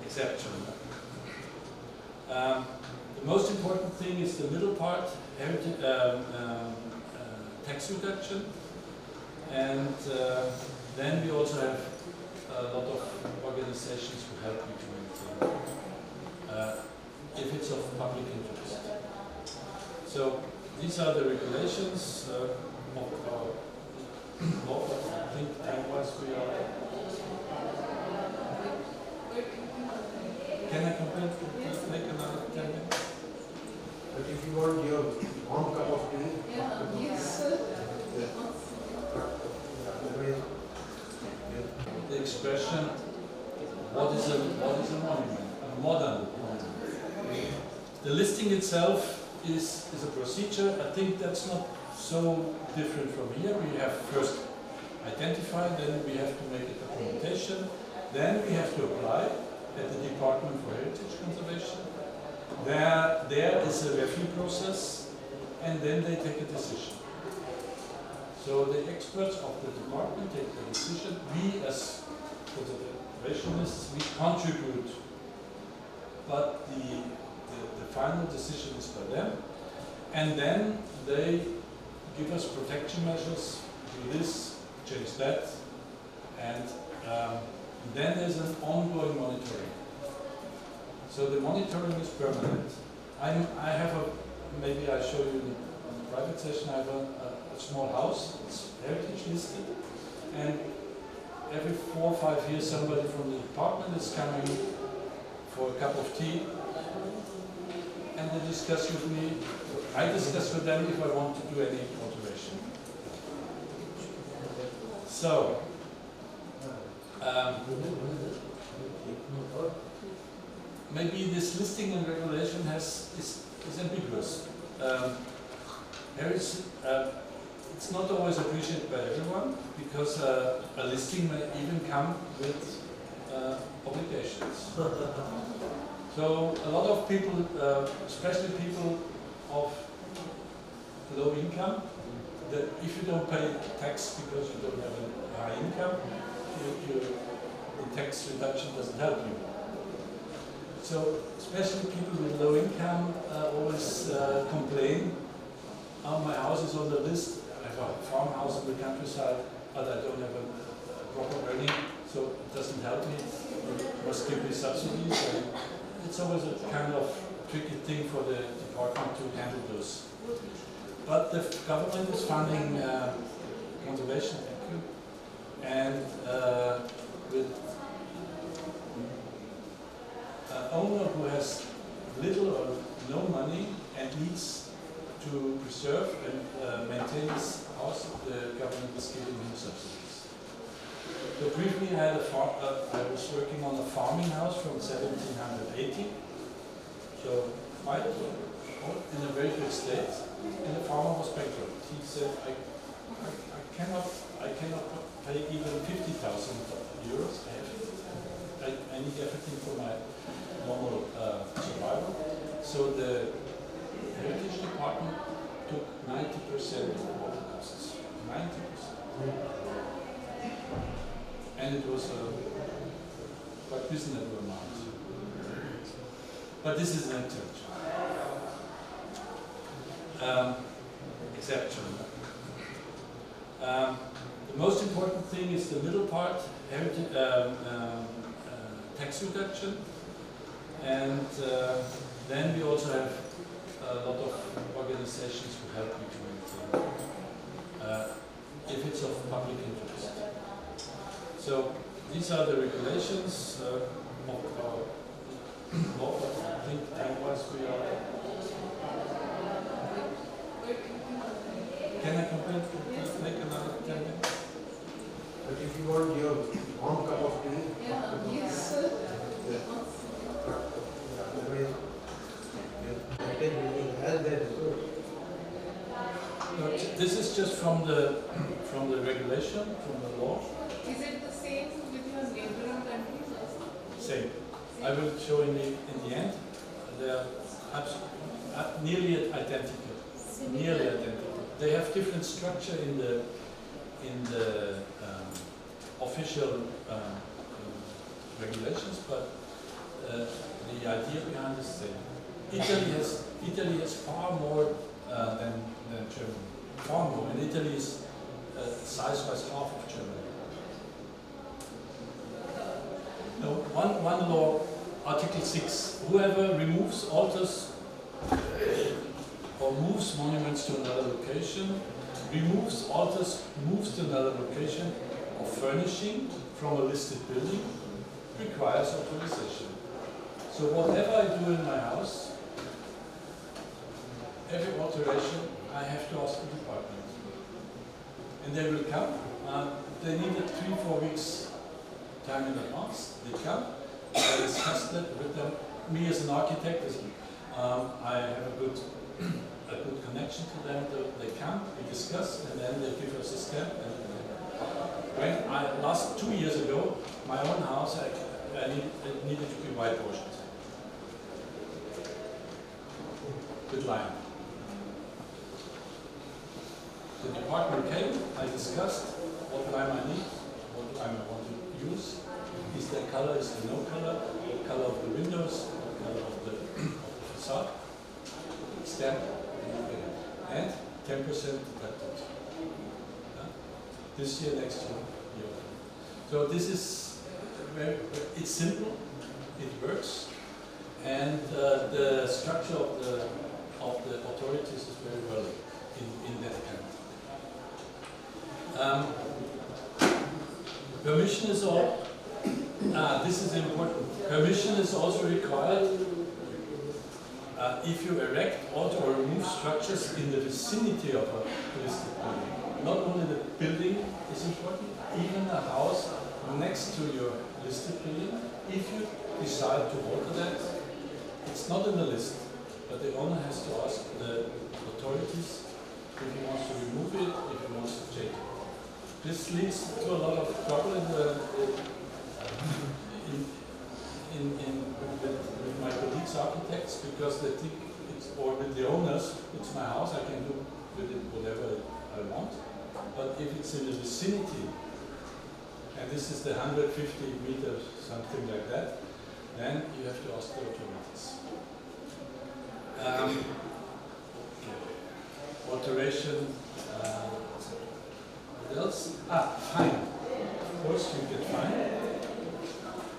exception. The most important thing is the middle part, tax reduction, and then we also have a lot of organizations who help you to maintain if it's of public interest. So these are the regulations of our law. I think time-wise we are. Can I make another 10 minutes? But if you want your own cup of tea, Yes. The expression, what is a monument? A modern monument. The listing itself is a procedure. I think that's not so different from here. We have first identified, then we have to make a documentation, then we have to apply at the Department for Heritage Conservation. There is a review process, and then they take a decision. So the experts of the department take the decision. We as conservationists, we contribute, but the final decision is by them. And then they give us protection measures, do this, change that, and then there's an ongoing monitoring. So the monitoring is permanent. I have maybe I show you in the private session, I have a small house, it's heritage listed, and every 4 or 5 years somebody from the department is coming for a cup of tea, and they discuss with me, I discuss with them if I want to do any alteration. So, maybe this listing and regulation is ambiguous. It's not always appreciated by everyone because a listing may even come with obligations. So a lot of people, especially people of low income, that if you don't pay tax because you don't have a high income, the tax reduction doesn't help you. So especially people with low income always complain, oh, my house is on the list, I have a farmhouse in the countryside, but I don't have a proper earning, so it doesn't help me, you must give me subsidies. And it's always a kind of tricky thing for the department to handle those. But the government is funding conservation, thank you. And with an owner who has little or no money and needs to preserve and maintain his house, the government is giving him subsidies. So briefly, I was working on a farming house from 1780. So quite in a very good state, and the farmer was bankrupt. He said, I cannot pay even 50,000 euros. I need everything for my normal survival. So the Heritage Department took 90% of all the costs. 90%. And it was a quite reasonable amount. But this is an exception. The most important thing is the middle part, tax reduction, and then we also have a lot of organizations who help you to maintain if it's of public interest. So these are the regulations of our law. I think time-wise we are. Can I take another 10 minutes? But if you want your warm cup of tea, Yes. otherwise, heritage building has that resource. No, this is just from the regulation, from the law. Is it the same with your neighboring countries also? Same. I will show in the end. They are nearly identical. Nearly identical. They have different structure in the official regulations, but the idea behind is the same. Italy has far more than Germany. Far more, and Italy is size-wise half of Germany. No, one law, Article 6. Whoever removes, alters, or moves monuments to another location, removes, alters, moves to another location, or furnishing from a listed building, requires authorization. So whatever I do in my house, every alteration, I have to ask the department. And they will come. They need it 3-4 weeks time in advance. They come. I discuss that with them. Me as an architect, I have a good connection to them. They come, we discuss, and then they give us a stamp. And last 2 years ago, my own house, I needed to be whitewashed with lime. The department came, I discussed what lime I need, what lime I want to use. Is the color, is the no color, what color of the windows, what color of the facade, stamp, and 10% deducted. This year, next year. So this is it's simple, it works, and the structure of the authorities is very well in that kind. Permission is all. This is important. Permission is also required if you erect, alter, or remove structures in the vicinity of a listed building. Not only the building is important, even a house next to your listed building. If you decide to alter that, it's not in the list, but the owner has to ask the authorities if he wants to remove it, if he wants to change it. This leads to a lot of trouble with my colleagues architects, because they think or with the owners, it's my house, I can do with it whatever I want. But if it's in the vicinity, and this is the 150 meters, something like that, then you have to ask the authorities. Alteration, what else? Fine. Of course, you get fined.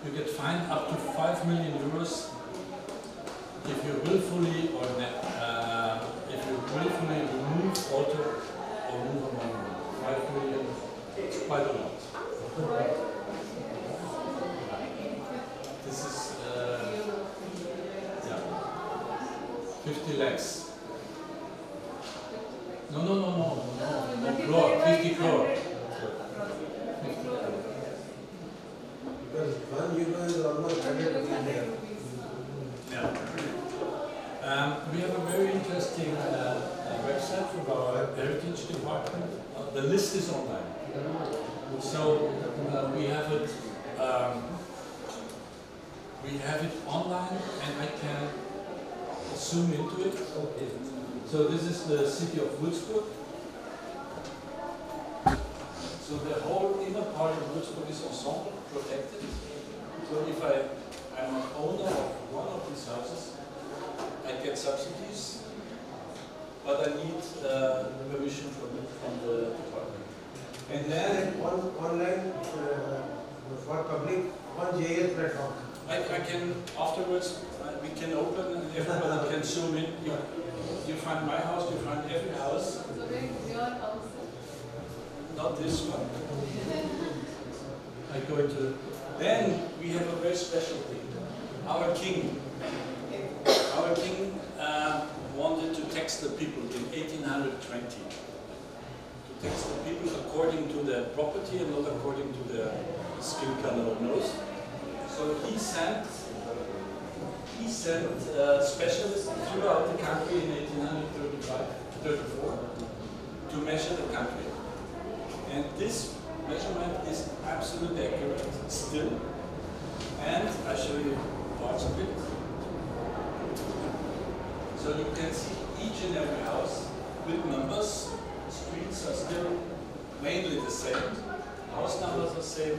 You get fined up to 5 million euros if you willfully or if you willfully remove, alter, or move a monument. 5 million quite a lot. This is, yeah, 50 lakhs. No, crore, 50 crore. Because 1 euro is almost 100 rupees there. Yeah. We have a very interesting website from our heritage department. The list is online. So we have it online, and I can zoom into it. Okay. So this is the city of Würzburg. So the whole inner part of Würzburg is ensemble protected. So if I'm an owner of one of these houses, I get subsidies, but I need permission from the department. And then online for public on JS platform. I can afterwards we can open and everybody can zoom in. You find my house, you find every house. So where is your house? Not this one. I go into. Then we have a very special thing. Our king wanted to tax the people in 1820. To tax the people according to their property and not according to their skin color or nose. So he sent specialists throughout the country in 1834 to measure the country. And this measurement is absolutely accurate still. And I show you parts of it. So you can see each and every house with numbers. Streets are still mainly the same. House numbers are the same.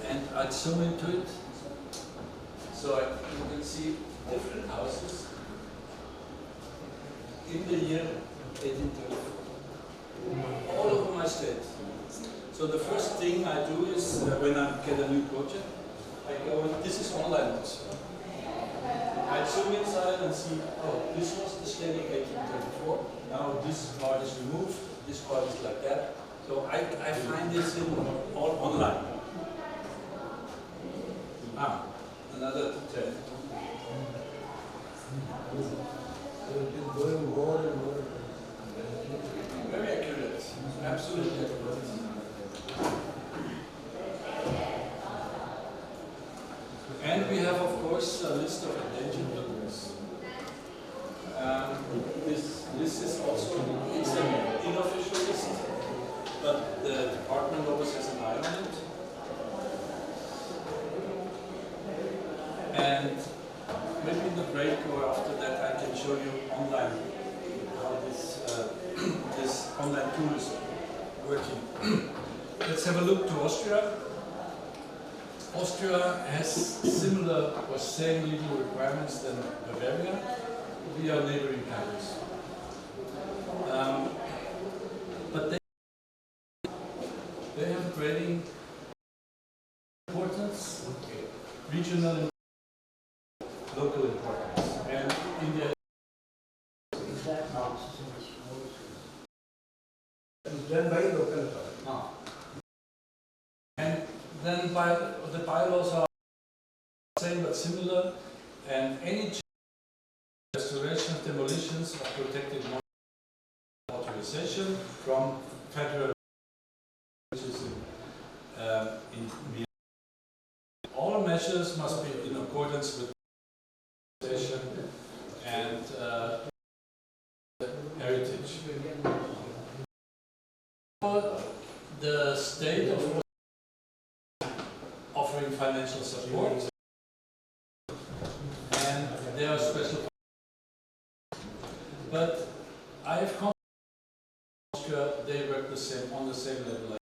And I zoom into it. So you can see different houses in the year 1834. All over my state. So the first thing I do is when I get a new project, I go, this is online also. I zoom inside and see, oh, this was the state of 1834. Now this part is removed, this part is like that. So I find this in all online. Another 10. So it is going more and more. Very accurate, absolutely accurate. And we have, of course, a list of endangered buildings. This is also it's an unofficial list, but the department always has an eye on it. And maybe in the break or after that, I can show you online how this this online tool is working. Let's have a look to Austria. Austria has similar or same legal requirements than Bavaria. We are neighboring countries. But they have grading importance, regional and local importance. And India Is that not It's done by local authority. And then the bylaws are same but similar, and any restorations, demolitions of protected authorization from federal, which is in all measures must be in accordance with and heritage. The state of offering financial support, and there are special. But I have come to Austria, they work the same on the same level.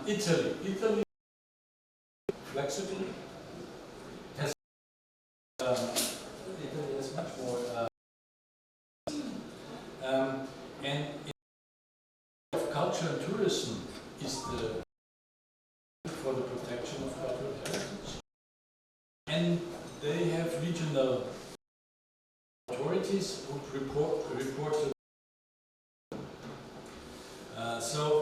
Italy flexibly has Italy has much more and of culture and tourism is the for the protection of cultural heritage, and they have regional authorities who report to so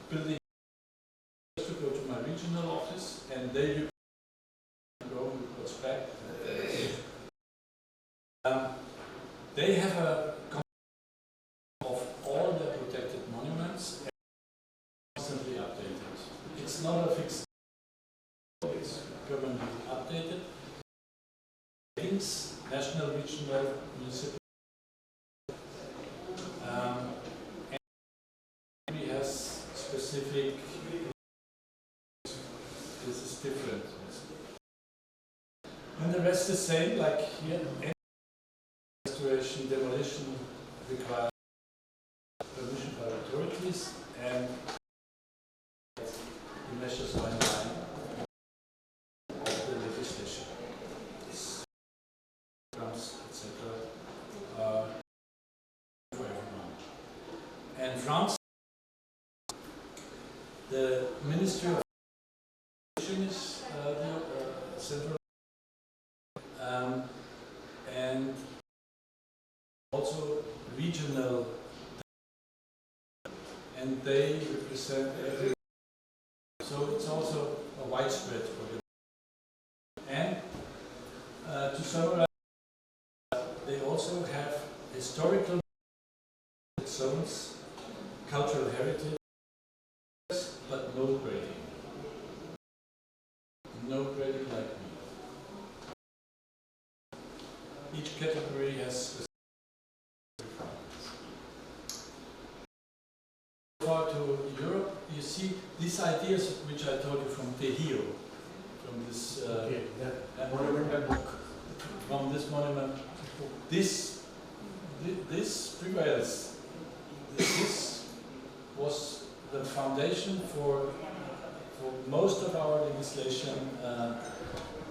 building to go to my regional office, and there you go, you go back. They have a of all the protected monuments and constantly updated. It's not a fixed, it's permanently updated. Things, national, regional, municipal. And it has specific, this is different. And the rest is same, like here, restoration, demolition requires permission by authorities, and the measures are in line with the legislation. Etc. For everyone. And France, the Ministry of Education is the central, and also regional, and they represent every. So it's also a widespread for them. And to summarize, they also have historical zones, cultural heritage, but no grading. No grading like me. Each category has specific requirements. So far to Europe, you see these ideas which I told you from Tehio, from this monumental book, from this monument. This prevails. This was the foundation for most of our legislation,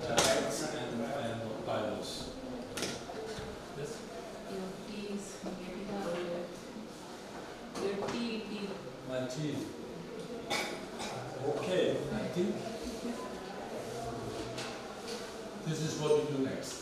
acts and bylaws. Yes? Your tea. My tea. Okay, I think this is what we do next.